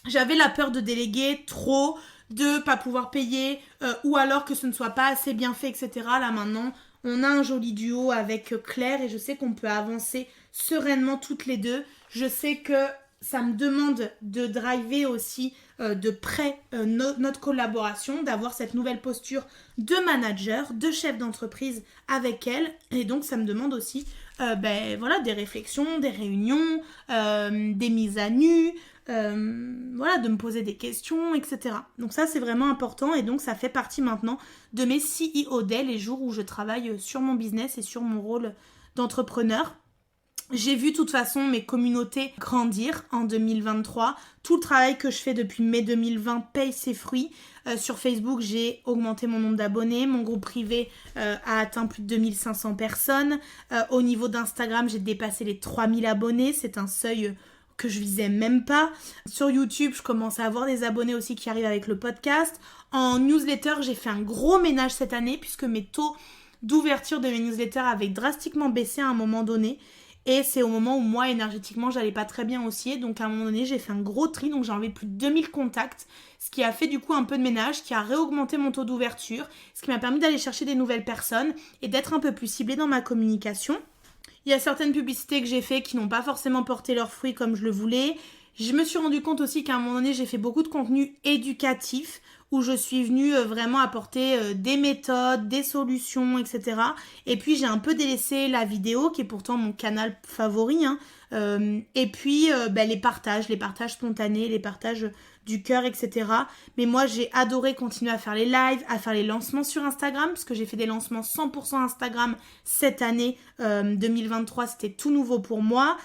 j'avais la peur de déléguer trop, de pas pouvoir payer ou alors que ce ne soit pas assez bien fait, etc. Là maintenant, on a un joli duo avec Claire et je sais qu'on peut avancer sereinement toutes les deux. Je sais que ça me demande de driver aussi de près notre collaboration, d'avoir cette nouvelle posture de manager, de chef d'entreprise avec elle. Et donc ça me demande aussi voilà, des réflexions, des réunions, des mises à nu, voilà, de me poser des questions, etc. Donc ça c'est vraiment important et donc ça fait partie maintenant de mes CEO Day, les jours où je travaille sur mon business et sur mon rôle d'entrepreneur. J'ai vu de toute façon mes communautés grandir en 2023. Tout le travail que je fais depuis mai 2020 paye ses fruits. Sur Facebook, j'ai augmenté mon nombre d'abonnés. Mon groupe privé a atteint plus de 2500 personnes. Au niveau d'Instagram, j'ai dépassé les 3000 abonnés. C'est un seuil que je visais même pas. Sur YouTube, je commence à avoir des abonnés aussi qui arrivent avec le podcast. En newsletter, j'ai fait un gros ménage cette année puisque mes taux d'ouverture de mes newsletters avaient drastiquement baissé à un moment donné. Et c'est au moment où moi, énergétiquement, j'allais pas très bien aussi. Donc à un moment donné, j'ai fait un gros tri. Donc j'ai enlevé plus de 2000 contacts. Ce qui a fait du coup un peu de ménage, qui a réaugmenté mon taux d'ouverture. Ce qui m'a permis d'aller chercher des nouvelles personnes et d'être un peu plus ciblée dans ma communication. Il y a certaines publicités que j'ai fait qui n'ont pas forcément porté leurs fruits comme je le voulais. Je me suis rendu compte aussi qu'à un moment donné, j'ai fait beaucoup de contenu éducatif où je suis venue vraiment apporter des méthodes, des solutions, etc. Et puis j'ai un peu délaissé la vidéo qui est pourtant mon canal favori. Et puis les partages spontanés, les partages du cœur, etc. Mais moi j'ai adoré continuer à faire les lives, à faire les lancements sur Instagram parce que j'ai fait des lancements 100% Instagram cette année 2023, c'était tout nouveau pour moi.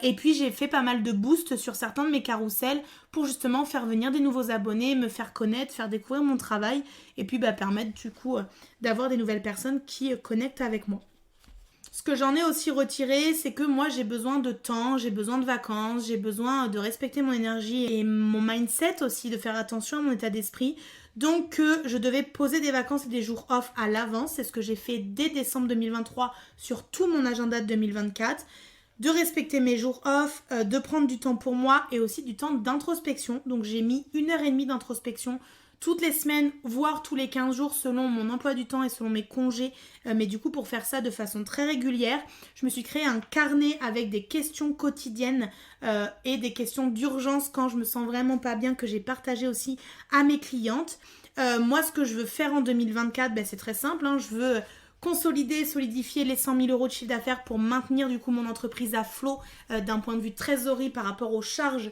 Et puis j'ai fait pas mal de boosts sur certains de mes carousels pour justement faire venir des nouveaux abonnés, me faire connaître, faire découvrir mon travail et puis permettre du coup d'avoir des nouvelles personnes qui connectent avec moi. Ce que j'en ai aussi retiré, c'est que moi j'ai besoin de temps, j'ai besoin de vacances, j'ai besoin de respecter mon énergie et mon mindset aussi, de faire attention à mon état d'esprit. Donc je devais poser des vacances et des jours off à l'avance, c'est ce que j'ai fait dès décembre 2023 sur tout mon agenda de 2024. De respecter mes jours off, de prendre du temps pour moi et aussi du temps d'introspection. Donc j'ai mis 1h30 d'introspection toutes les semaines, voire tous les 15 jours selon mon emploi du temps et selon mes congés. Mais du coup, pour faire ça de façon très régulière, je me suis créé un carnet avec des questions quotidiennes et des questions d'urgence quand je me sens vraiment pas bien, que j'ai partagé aussi à mes clientes. Moi, ce que je veux faire en 2024, c'est très simple. Je veux consolider, solidifier les 100 000 euros de chiffre d'affaires pour maintenir du coup mon entreprise à flot d'un point de vue trésorerie par rapport aux charges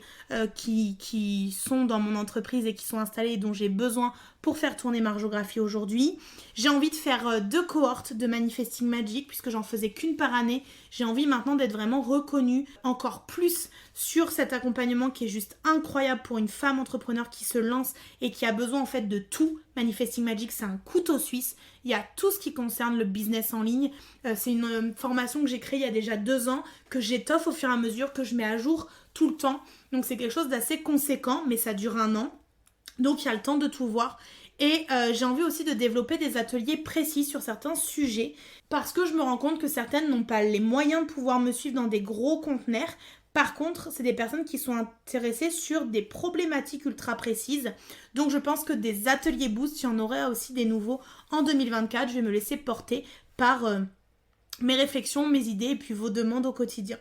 qui sont dans mon entreprise et qui sont installées et dont j'ai besoin pour faire tourner Marjographie aujourd'hui. J'ai envie de faire 2 cohortes de Manifesting Magic puisque j'en faisais qu'une par année. J'ai envie maintenant d'être vraiment reconnue encore plus sur cet accompagnement qui est juste incroyable pour une femme entrepreneur qui se lance et qui a besoin en fait de tout. Manifesting Magic, c'est un couteau suisse. Il y a tout ce qui concerne le business en ligne. C'est une formation que j'ai créée il y a déjà 2 ans, que j'étoffe au fur et à mesure, que je mets à jour tout le temps. Donc c'est quelque chose d'assez conséquent, mais ça dure 1 an. Donc il y a le temps de tout voir. Et j'ai envie aussi de développer des ateliers précis sur certains sujets parce que je me rends compte que certaines n'ont pas les moyens de pouvoir me suivre dans des gros conteneurs. Par contre, c'est des personnes qui sont intéressées sur des problématiques ultra précises. Donc je pense que des ateliers boost, il y en aurait aussi des nouveaux en 2024. Je vais me laisser porter par mes réflexions, mes idées et puis vos demandes au quotidien.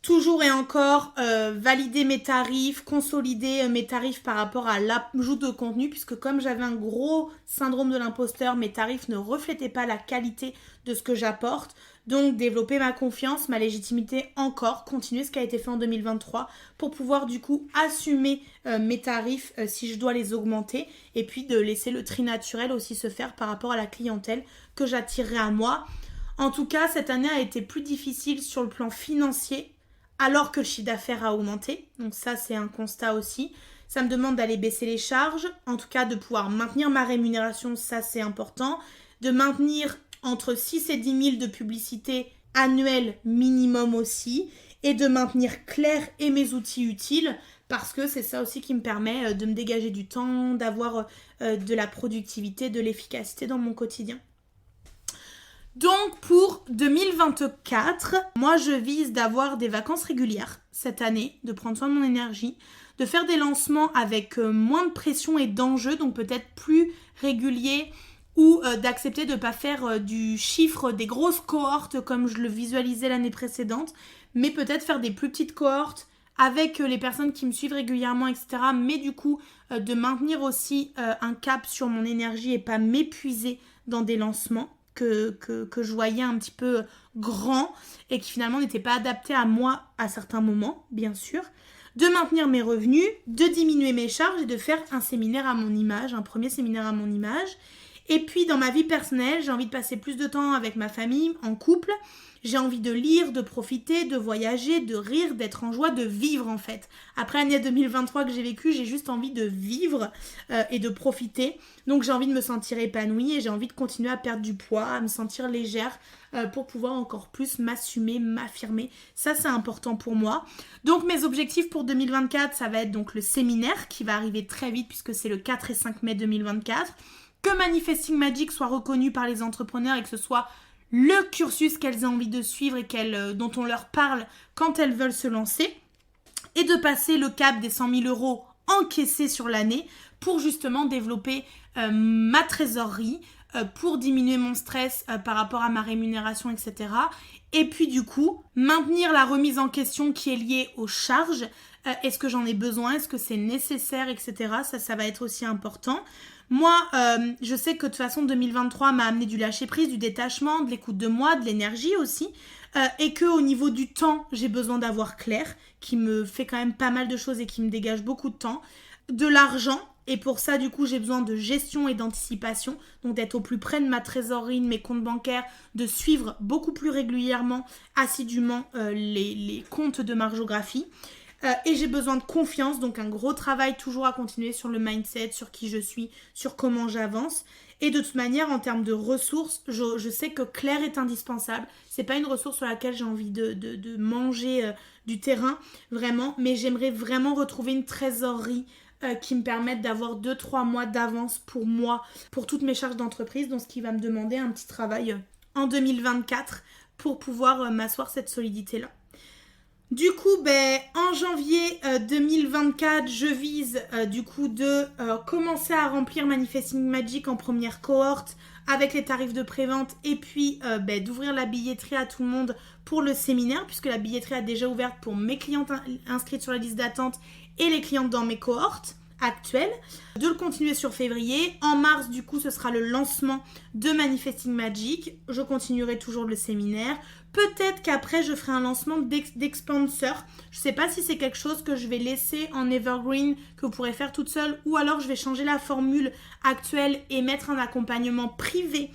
Toujours et encore, valider mes tarifs, consolider mes tarifs par rapport à l'ajout de contenu, puisque comme j'avais un gros syndrome de l'imposteur, mes tarifs ne reflétaient pas la qualité de ce que j'apporte. Donc développer ma confiance, ma légitimité encore, continuer ce qui a été fait en 2023 pour pouvoir du coup assumer mes tarifs si je dois les augmenter et puis de laisser le tri naturel aussi se faire par rapport à la clientèle que j'attirerai à moi. En tout cas, cette année a été plus difficile sur le plan financier alors que le chiffre d'affaires a augmenté. Donc ça, c'est un constat aussi. Ça me demande d'aller baisser les charges, en tout cas de pouvoir maintenir ma rémunération, ça c'est important. De maintenir entre 6 et 10 000 de publicité annuelle minimum aussi. Et de maintenir Claire et mes outils utiles parce que c'est ça aussi qui me permet de me dégager du temps, d'avoir de la productivité, de l'efficacité dans mon quotidien. Donc pour 2024, moi je vise d'avoir des vacances régulières cette année, de prendre soin de mon énergie, de faire des lancements avec moins de pression et d'enjeux, donc peut-être plus réguliers ou d'accepter de ne pas faire du chiffre des grosses cohortes comme je le visualisais l'année précédente, mais peut-être faire des plus petites cohortes avec les personnes qui me suivent régulièrement, etc. Mais du coup, de maintenir aussi un cap sur mon énergie et pas m'épuiser dans des lancements que je voyais un petit peu grand et qui finalement n'étaient pas adaptés à moi à certains moments, bien sûr. De maintenir mes revenus, de diminuer mes charges et de faire un séminaire à mon image, un premier séminaire à mon image. Et puis dans ma vie personnelle, j'ai envie de passer plus de temps avec ma famille, en couple. J'ai envie de lire, de profiter, de voyager, de rire, d'être en joie, de vivre en fait. Après l'année 2023 que j'ai vécue, j'ai juste envie de vivre et de profiter. Donc j'ai envie de me sentir épanouie et j'ai envie de continuer à perdre du poids, à me sentir légère pour pouvoir encore plus m'assumer, m'affirmer. Ça c'est important pour moi. Donc mes objectifs pour 2024, ça va être donc le séminaire qui va arriver très vite puisque c'est le 4 et 5 mai 2024. Que Manifesting Magic soit reconnu par les entrepreneurs et que ce soit le cursus qu'elles ont envie de suivre et dont on leur parle quand elles veulent se lancer. Et de passer le cap des 100 000 euros encaissés sur l'année pour justement développer ma trésorerie, pour diminuer mon stress par rapport à ma rémunération, etc. Et puis du coup, maintenir la remise en question qui est liée aux charges. Est-ce que j'en ai besoin? Est-ce que c'est nécessaire, etc. Ça va être aussi important. Moi, je sais que de toute façon 2023 m'a amené du lâcher-prise, du détachement, de l'écoute de moi, de l'énergie aussi. Et qu'au niveau du temps, j'ai besoin d'avoir Claire, qui me fait quand même pas mal de choses et qui me dégage beaucoup de temps. De l'argent, et pour ça, du coup, j'ai besoin de gestion et d'anticipation. Donc d'être au plus près de ma trésorerie, de mes comptes bancaires, de suivre beaucoup plus régulièrement, assidûment les comptes de Marjographie. Et j'ai besoin de confiance, donc un gros travail toujours à continuer sur le mindset, sur qui je suis, sur comment j'avance. Et de toute manière, en termes de ressources, je sais que Claire est indispensable. C'est pas une ressource sur laquelle j'ai envie de manger du terrain, vraiment. Mais j'aimerais vraiment retrouver une trésorerie qui me permette d'avoir 2-3 mois d'avance pour moi, pour toutes mes charges d'entreprise. Donc ce qui va me demander un petit travail en 2024 pour pouvoir m'asseoir cette solidité-là. Du coup, en janvier 2024, je vise du coup de commencer à remplir Manifesting Magic en première cohorte avec les tarifs de prévente et puis d'ouvrir la billetterie à tout le monde pour le séminaire puisque la billetterie a déjà ouverte pour mes clientes inscrites sur la liste d'attente et les clientes dans mes cohortes. actuel, de le continuer sur février. En mars, du coup, ce sera le lancement de Manifesting Magic. Je continuerai toujours le séminaire. Peut-être qu'après, je ferai un lancement d'Expanser. Je ne sais pas si c'est quelque chose que je vais laisser en evergreen, que vous pourrez faire toute seule, ou alors je vais changer la formule actuelle et mettre un accompagnement privé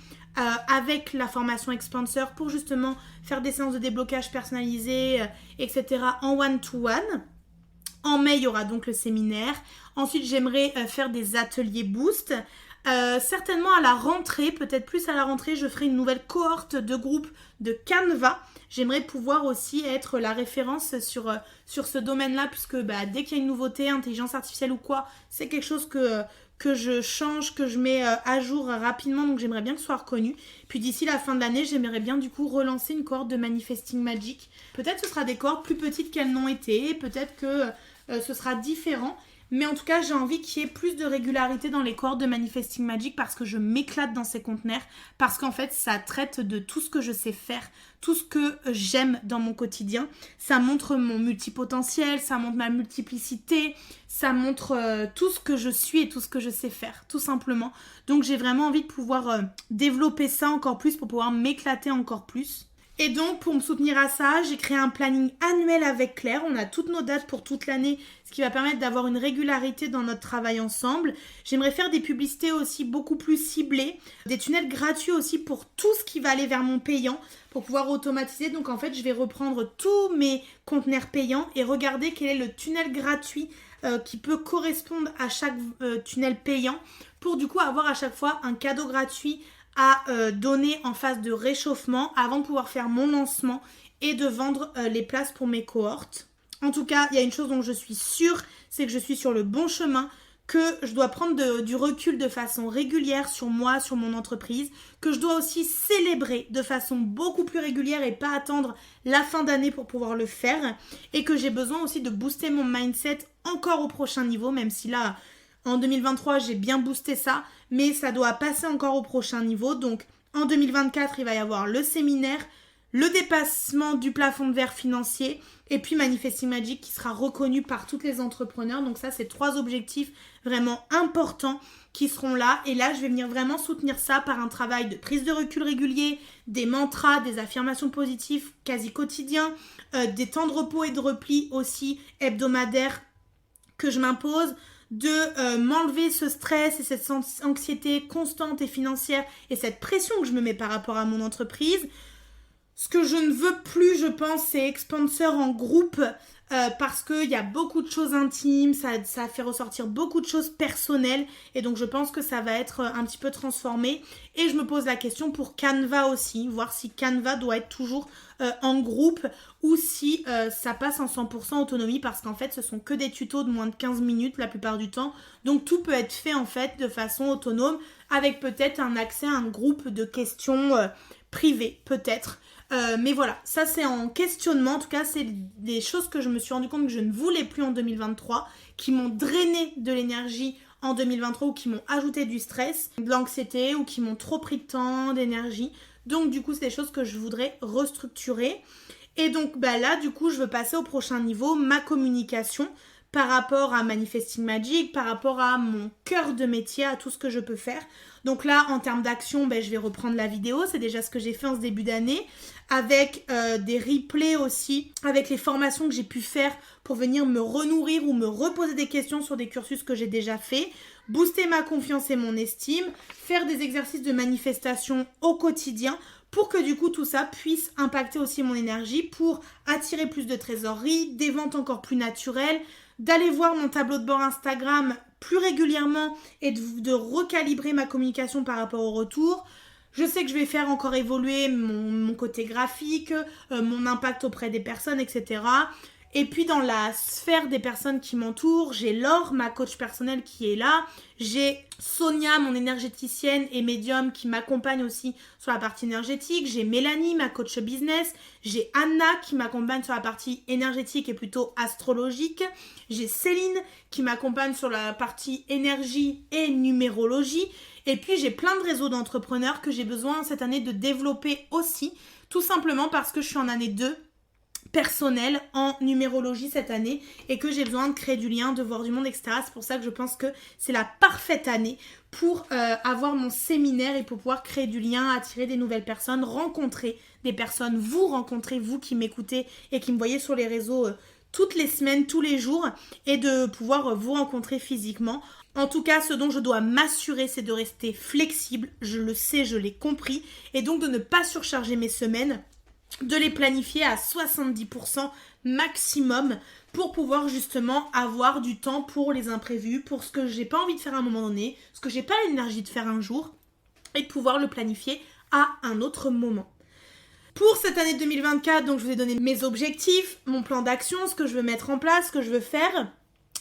avec la formation Expanser pour justement faire des séances de déblocage personnalisées, etc. en one-to-one. En mai, il y aura donc le séminaire. Ensuite, j'aimerais faire des ateliers boost. Certainement à la rentrée, peut-être plus à la rentrée, je ferai une nouvelle cohorte de groupe de Canva. J'aimerais pouvoir aussi être la référence sur ce domaine-là, puisque dès qu'il y a une nouveauté, intelligence artificielle ou quoi, c'est quelque chose que je change, que je mets à jour rapidement, donc j'aimerais bien que ce soit reconnu. Puis d'ici la fin de l'année, j'aimerais bien du coup relancer une cohorte de Manifesting Magic. Peut-être ce sera des cohortes plus petites qu'elles n'ont été, peut-être que ce sera différent. Mais en tout cas, j'ai envie qu'il y ait plus de régularité dans les cohortes de Manifesting Magic parce que je m'éclate dans ces conteneurs, parce qu'en fait, ça traite de tout ce que je sais faire, tout ce que j'aime dans mon quotidien. Ça montre mon multipotentiel, ça montre ma multiplicité, ça montre tout ce que je suis et tout ce que je sais faire, tout simplement. Donc, j'ai vraiment envie de pouvoir développer ça encore plus pour pouvoir m'éclater encore plus. Et donc, pour me soutenir à ça, j'ai créé un planning annuel avec Claire. On a toutes nos dates pour toute l'année, ce qui va permettre d'avoir une régularité dans notre travail ensemble. J'aimerais faire des publicités aussi beaucoup plus ciblées, des tunnels gratuits aussi pour tout ce qui va aller vers mon payant, pour pouvoir automatiser. Donc, en fait, je vais reprendre tous mes conteneurs payants et regarder quel est le tunnel gratuit qui peut correspondre à chaque tunnel payant pour du coup avoir à chaque fois un cadeau gratuit à donner en phase de réchauffement avant de pouvoir faire mon lancement et de vendre les places pour mes cohortes. En tout cas, il y a une chose dont je suis sûre, c'est que je suis sur le bon chemin, que je dois prendre du recul de façon régulière sur moi, sur mon entreprise, que je dois aussi célébrer de façon beaucoup plus régulière et pas attendre la fin d'année pour pouvoir le faire, et que j'ai besoin aussi de booster mon mindset encore au prochain niveau, même si là, en 2023, j'ai bien boosté ça, mais ça doit passer encore au prochain niveau. Donc, en 2024, il va y avoir le séminaire, le dépassement du plafond de verre financier et puis Manifesting Magic qui sera reconnu par tous les entrepreneurs. Donc ça, c'est 3 objectifs vraiment importants qui seront là. Et là, je vais venir vraiment soutenir ça par un travail de prise de recul régulier, des mantras, des affirmations positives quasi quotidiens, des temps de repos et de repli aussi hebdomadaires que je m'impose, de m'enlever ce stress et cette anxiété constante et financière et cette pression que je me mets par rapport à mon entreprise. Ce que je ne veux plus, je pense, c'est Expanser en groupe parce qu'il y a beaucoup de choses intimes, ça fait ressortir beaucoup de choses personnelles et donc je pense que ça va être un petit peu transformé. Et je me pose la question pour Canva aussi, voir si Canva doit être toujours en groupe ou si ça passe en 100% autonomie parce qu'en fait ce sont que des tutos de moins de 15 minutes la plupart du temps. Donc tout peut être fait en fait de façon autonome avec peut-être un accès à un groupe de questions privées peut-être. Mais voilà, ça c'est en questionnement. En tout cas, c'est des choses que je me suis rendu compte que je ne voulais plus en 2023, qui m'ont drainé de l'énergie en 2023 ou qui m'ont ajouté du stress, de l'anxiété ou qui m'ont trop pris de temps, d'énergie. Donc du coup, c'est des choses que je voudrais restructurer. Et donc là, du coup, je veux passer au prochain niveau, ma communication par rapport à Manifesting Magic, par rapport à mon cœur de métier, à tout ce que je peux faire. Donc là, en termes d'action, je vais reprendre la vidéo. C'est déjà ce que j'ai fait en ce début d'année. Avec des replays aussi, avec les formations que j'ai pu faire pour venir me renourrir ou me reposer des questions sur des cursus que j'ai déjà fait. Booster ma confiance et mon estime. Faire des exercices de manifestation au quotidien pour que du coup tout ça puisse impacter aussi mon énergie pour attirer plus de trésorerie, des ventes encore plus naturelles, d'aller voir mon tableau de bord Instagram plus régulièrement et de recalibrer ma communication par rapport au retour. Je sais que je vais faire encore évoluer mon côté graphique, mon impact auprès des personnes, etc. Et puis dans la sphère des personnes qui m'entourent, j'ai Laure, ma coach personnelle qui est là. J'ai Sonia, mon énergéticienne et médium qui m'accompagne aussi sur la partie énergétique. J'ai Mélanie, ma coach business. J'ai Anna qui m'accompagne sur la partie énergétique et plutôt astrologique. J'ai Céline qui m'accompagne sur la partie énergie et numérologie. Et puis j'ai plein de réseaux d'entrepreneurs que j'ai besoin cette année de développer aussi, tout simplement parce que je suis en année 2. personnel en numérologie cette année et que j'ai besoin de créer du lien, de voir du monde, etc. C'est pour ça que je pense que c'est la parfaite année pour avoir mon séminaire et pour pouvoir créer du lien, attirer des nouvelles personnes, rencontrer des personnes, vous rencontrer, vous qui m'écoutez et qui me voyez sur les réseaux toutes les semaines, tous les jours, et de pouvoir vous rencontrer physiquement. En tout cas, ce dont je dois m'assurer, c'est de rester flexible, je le sais, je l'ai compris, et donc de ne pas surcharger mes semaines, de les planifier à 70% maximum pour pouvoir justement avoir du temps pour les imprévus, pour ce que j'ai pas envie de faire à un moment donné, ce que j'ai pas l'énergie de faire un jour, et de pouvoir le planifier à un autre moment. Pour cette année 2024, donc je vous ai donné mes objectifs, mon plan d'action, ce que je veux mettre en place, ce que je veux faire.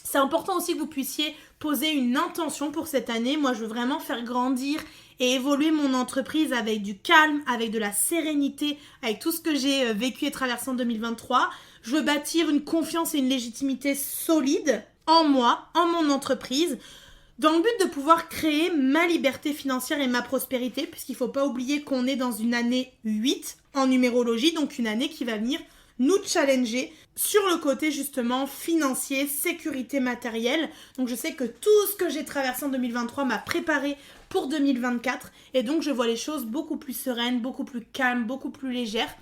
C'est important aussi que vous puissiez poser une intention pour cette année. Moi, je veux vraiment faire grandir et évoluer mon entreprise avec du calme, avec de la sérénité, avec tout ce que j'ai vécu et traversé en 2023. Je veux bâtir une confiance et une légitimité solide en moi, en mon entreprise, dans le but de pouvoir créer ma liberté financière et ma prospérité, puisqu'il ne faut pas oublier qu'on est dans une année 8 en numérologie, donc une année qui va venir nous challenger sur le côté justement financier, sécurité matérielle. Donc je sais que tout ce que j'ai traversé en 2023 m'a préparé pour 2024 et donc je vois les choses beaucoup plus sereines, beaucoup plus calmes, beaucoup plus légères.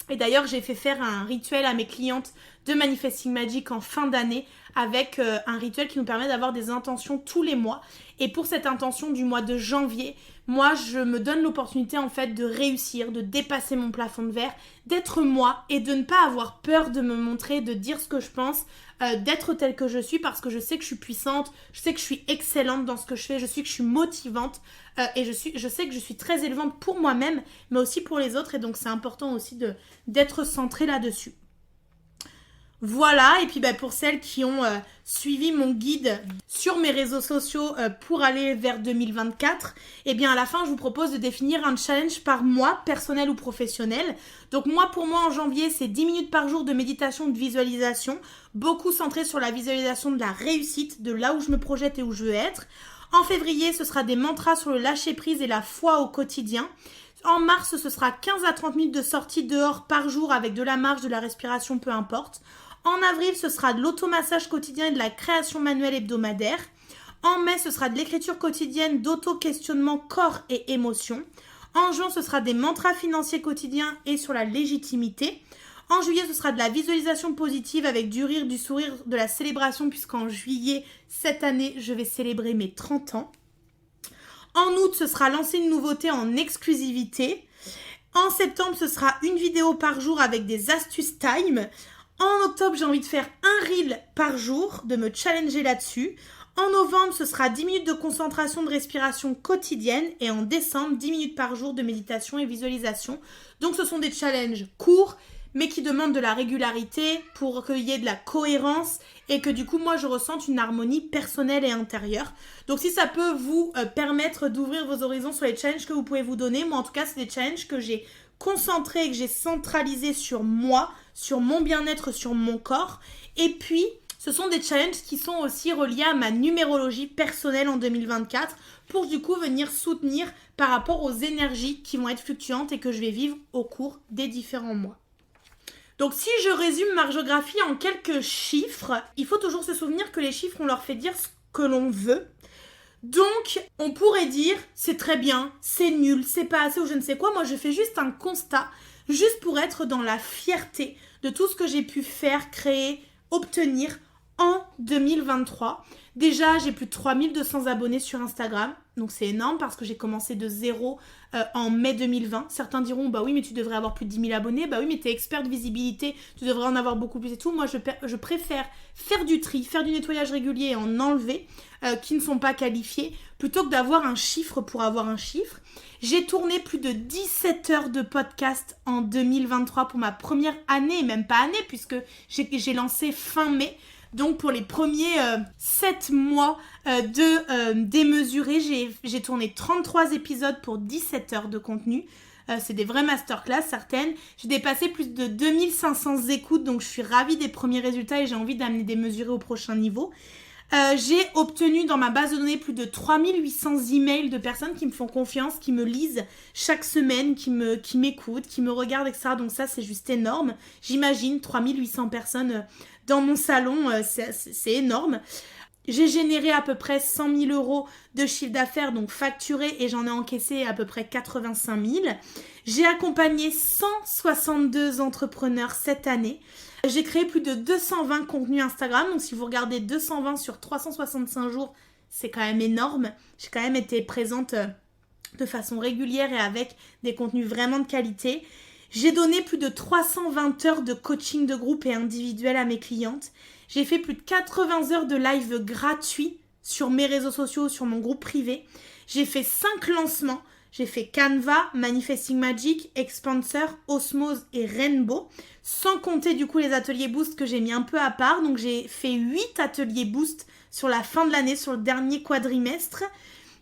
Et d'ailleurs, j'ai fait faire un rituel à mes clientes de Manifesting Magic en fin d'année avec un rituel qui nous permet d'avoir des intentions tous les mois. Et pour cette intention du mois de janvier, moi, je me donne l'opportunité en fait de réussir, de dépasser mon plafond de verre, d'être moi et de ne pas avoir peur de me montrer, de dire ce que je pense, d'être telle que je suis parce que je sais que je suis puissante, je sais que je suis excellente dans ce que je fais, je sais que je suis motivante et je sais que je suis très élevante pour moi-même mais aussi pour les autres et donc c'est important aussi d'être centrée là-dessus. Voilà, et puis pour celles qui ont suivi mon guide sur mes réseaux sociaux pour aller vers 2024, eh bien à la fin je vous propose de définir un challenge par mois, personnel ou professionnel. Donc pour moi en janvier c'est 10 minutes par jour de méditation, de visualisation, beaucoup centré sur la visualisation de la réussite, de là où je me projette et où je veux être. En février ce sera des mantras sur le lâcher prise et la foi au quotidien. En mars ce sera 15 à 30 minutes de sortie dehors par jour avec de la marche, de la respiration, peu importe. En avril, ce sera de l'automassage quotidien et de la création manuelle hebdomadaire. En mai, ce sera de l'écriture quotidienne, d'auto-questionnement corps et émotions. En juin, ce sera des mantras financiers quotidiens et sur la légitimité. En juillet, ce sera de la visualisation positive avec du rire, du sourire, de la célébration puisqu'en juillet, cette année, je vais célébrer mes 30 ans. En août, ce sera lancer une nouveauté en exclusivité. En septembre, ce sera une vidéo par jour avec des astuces time. En octobre, j'ai envie de faire un reel par jour, de me challenger là-dessus. En novembre, ce sera 10 minutes de concentration, de respiration quotidienne. Et en décembre, 10 minutes par jour de méditation et visualisation. Donc, ce sont des challenges courts, mais qui demandent de la régularité pour qu'il y ait de la cohérence et que du coup, moi, je ressente une harmonie personnelle et intérieure. Donc, si ça peut vous permettre d'ouvrir vos horizons sur les challenges que vous pouvez vous donner, moi, en tout cas, c'est des challenges que j'ai concentrés et que j'ai centralisés sur moi, sur mon bien-être, sur mon corps. Et puis, ce sont des challenges qui sont aussi reliés à ma numérologie personnelle en 2024 pour du coup venir soutenir par rapport aux énergies qui vont être fluctuantes et que je vais vivre au cours des différents mois. Donc si je résume Marjographie en quelques chiffres, il faut toujours se souvenir que les chiffres, on leur fait dire ce que l'on veut. Donc, on pourrait dire, c'est très bien, c'est nul, c'est pas assez ou je ne sais quoi. Moi, je fais juste un constat, juste pour être dans la fierté de tout ce que j'ai pu faire, créer, obtenir en 2023. Déjà, j'ai plus de 3200 abonnés sur Instagram. Donc, c'est énorme parce que j'ai commencé de zéro en mai 2020. Certains diront, bah oui, mais tu devrais avoir plus de 10 000 abonnés. Bah oui, mais t'es expert de visibilité, tu devrais en avoir beaucoup plus et tout. Moi, je préfère faire du tri, faire du nettoyage régulier et en enlever qui ne sont pas qualifiés plutôt que d'avoir un chiffre pour avoir un chiffre. J'ai tourné plus de 17 heures de podcast en 2023 pour ma première année, même pas année puisque j'ai lancé fin mai. Donc pour les premiers 7 mois de démesuré, j'ai tourné 33 épisodes pour 17 heures de contenu. C'est des vraies masterclass certaines. J'ai dépassé plus de 2500 écoutes, donc je suis ravie des premiers résultats et j'ai envie d'amener des mesurés au prochain niveau. J'ai obtenu dans ma base de données plus de 3800 emails de personnes qui me font confiance, qui me lisent chaque semaine, qui m'écoutent, qui me regardent, etc. Donc ça, c'est juste énorme. J'imagine 3800 personnes dans mon salon, c'est énorme. J'ai généré à peu près 100 000 euros de chiffre d'affaires, donc facturé, et j'en ai encaissé à peu près 85 000. J'ai accompagné 162 entrepreneurs cette année. J'ai créé plus de 220 contenus Instagram, donc si vous regardez 220 sur 365 jours, c'est quand même énorme. J'ai quand même été présente de façon régulière et avec des contenus vraiment de qualité. J'ai donné plus de 320 heures de coaching de groupe et individuel à mes clientes. J'ai fait plus de 80 heures de live gratuits sur mes réseaux sociaux, sur mon groupe privé. J'ai fait 5 lancements. J'ai fait Canva, Manifesting Magic, Expanser, Osmose et Rainbow. Sans compter du coup les ateliers Boost que j'ai mis un peu à part. Donc j'ai fait 8 ateliers Boost sur la fin de l'année, sur le dernier quadrimestre.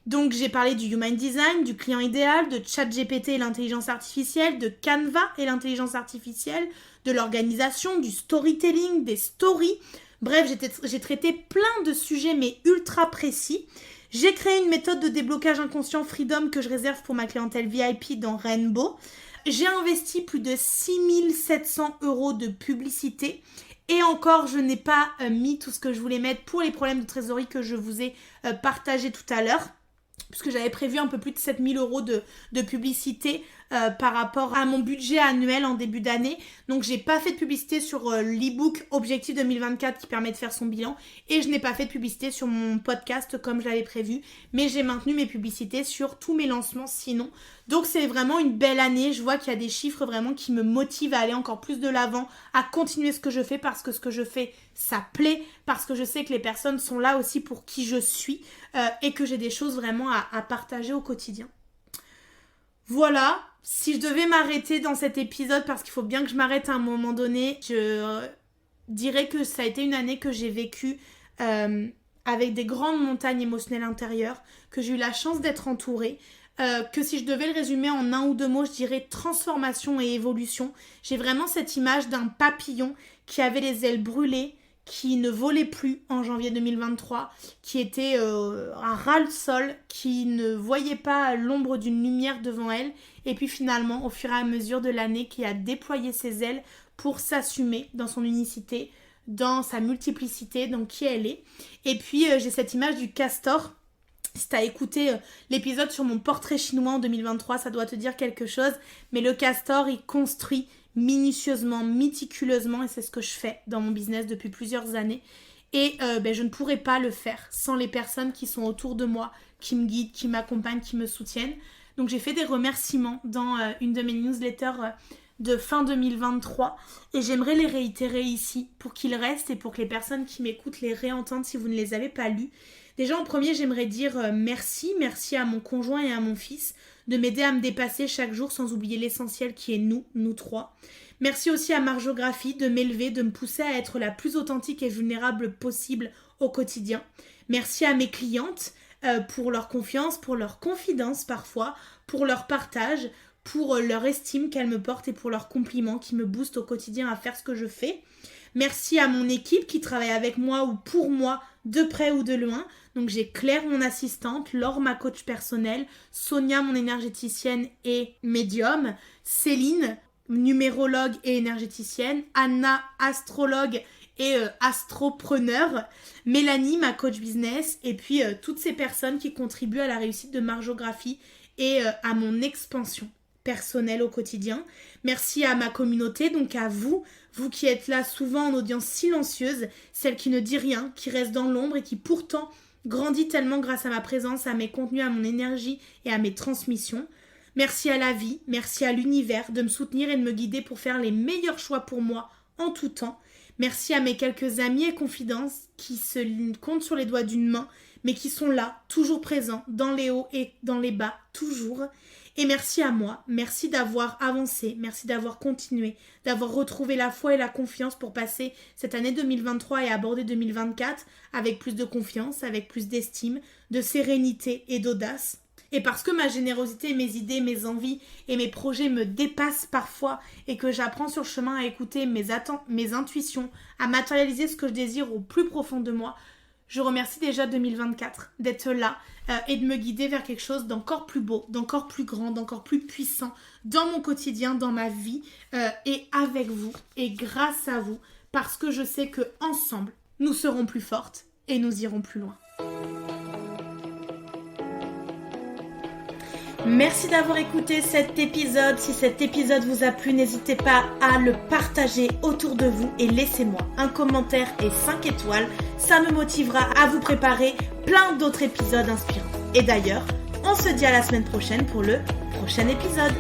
Donc j'ai parlé du Human Design, du client idéal, de ChatGPT et l'intelligence artificielle, de Canva et l'intelligence artificielle, de l'organisation, du storytelling, des stories. Bref, j'ai traité plein de sujets mais ultra précis. J'ai créé une méthode de déblocage inconscient Freedom que je réserve pour ma clientèle VIP dans Rainbow. J'ai investi plus de 6 700 euros de publicité. Et encore, je n'ai pas mis tout ce que je voulais mettre pour les problèmes de trésorerie que je vous ai partagé tout à l'heure. Puisque j'avais prévu un peu plus de 7 000 euros de publicité par rapport à mon budget annuel en début d'année. Donc j'ai pas fait de publicité sur l'e-book Objectif 2024 qui permet de faire son bilan. Et je n'ai pas fait de publicité sur mon podcast comme je l'avais prévu. Mais j'ai maintenu mes publicités sur tous mes lancements sinon. Donc c'est vraiment une belle année. Je vois qu'il y a des chiffres vraiment qui me motivent à aller encore plus de l'avant, à continuer ce que je fais parce que ce que je fais, ça plaît. Parce que je sais que les personnes sont là aussi pour qui je suis et que j'ai des choses vraiment à partager au quotidien. Voilà, si je devais m'arrêter dans cet épisode, parce qu'il faut bien que je m'arrête à un moment donné, je dirais que ça a été une année que j'ai vécue avec des grandes montagnes émotionnelles intérieures, que j'ai eu la chance d'être entourée, que si je devais le résumer en un ou deux mots, je dirais transformation et évolution. J'ai vraiment cette image d'un papillon qui avait les ailes brûlées, qui ne volait plus en janvier 2023, qui était à ras-le-sol, qui ne voyait pas l'ombre d'une lumière devant elle, et puis finalement, au fur et à mesure de l'année, qui a déployé ses ailes pour s'assumer dans son unicité, dans sa multiplicité, dans qui elle est. Et puis, j'ai cette image du castor. Si tu as écouté l'épisode sur mon portrait chinois en 2023, ça doit te dire quelque chose, mais le castor, il construit minutieusement, méticuleusement, et c'est ce que je fais dans mon business depuis plusieurs années. Et je ne pourrais pas le faire sans les personnes qui sont autour de moi, qui me guident, qui m'accompagnent, qui me soutiennent. Donc j'ai fait des remerciements dans une de mes newsletters de fin 2023 et j'aimerais les réitérer ici pour qu'ils restent et pour que les personnes qui m'écoutent les réentendent si vous ne les avez pas lus. Déjà en premier, j'aimerais dire merci à mon conjoint et à mon fils de m'aider à me dépasser chaque jour sans oublier l'essentiel qui est nous trois. Merci aussi à Marjographie de m'élever, de me pousser à être la plus authentique et vulnérable possible au quotidien. Merci à mes clientes pour leur confiance, pour leur confidence parfois, pour leur partage, pour leur estime qu'elles me portent et pour leurs compliments qui me boostent au quotidien à faire ce que je fais. Merci à mon équipe qui travaille avec moi ou pour moi de près ou de loin. Donc j'ai Claire, mon assistante, Laure, ma coach personnelle, Sonia, mon énergéticienne et médium, Céline, numérologue et énergéticienne, Anna, astrologue et astropreneur, Mélanie, ma coach business, et puis toutes ces personnes qui contribuent à la réussite de Marjographie et à mon expansion personnelle au quotidien. Merci à ma communauté, donc à vous qui êtes là souvent en audience silencieuse, celle qui ne dit rien, qui reste dans l'ombre et qui pourtant grandit tellement grâce à ma présence, à mes contenus, à mon énergie et à mes transmissions. Merci à la vie, merci à l'univers de me soutenir et de me guider pour faire les meilleurs choix pour moi en tout temps. Merci à mes quelques amis et confidences qui se comptent sur les doigts d'une main, mais qui sont là, toujours présents, dans les hauts et dans les bas, toujours. Et merci à moi, merci d'avoir avancé, merci d'avoir continué, d'avoir retrouvé la foi et la confiance pour passer cette année 2023 et aborder 2024 avec plus de confiance, avec plus d'estime, de sérénité et d'audace. Et parce que ma générosité, mes idées, mes envies et mes projets me dépassent parfois et que j'apprends sur le chemin à écouter mes intuitions, à matérialiser ce que je désire au plus profond de moi, Je remercie déjà 2024 d'être là et de me guider vers quelque chose d'encore plus beau, d'encore plus grand, d'encore plus puissant dans mon quotidien, dans ma vie et avec vous et grâce à vous parce que je sais qu'ensemble, nous serons plus fortes et nous irons plus loin. Merci d'avoir écouté cet épisode. Si cet épisode vous a plu, n'hésitez pas à le partager autour de vous et laissez-moi un commentaire et 5 étoiles. Ça me motivera à vous préparer plein d'autres épisodes inspirants. Et d'ailleurs, on se dit à la semaine prochaine pour le prochain épisode.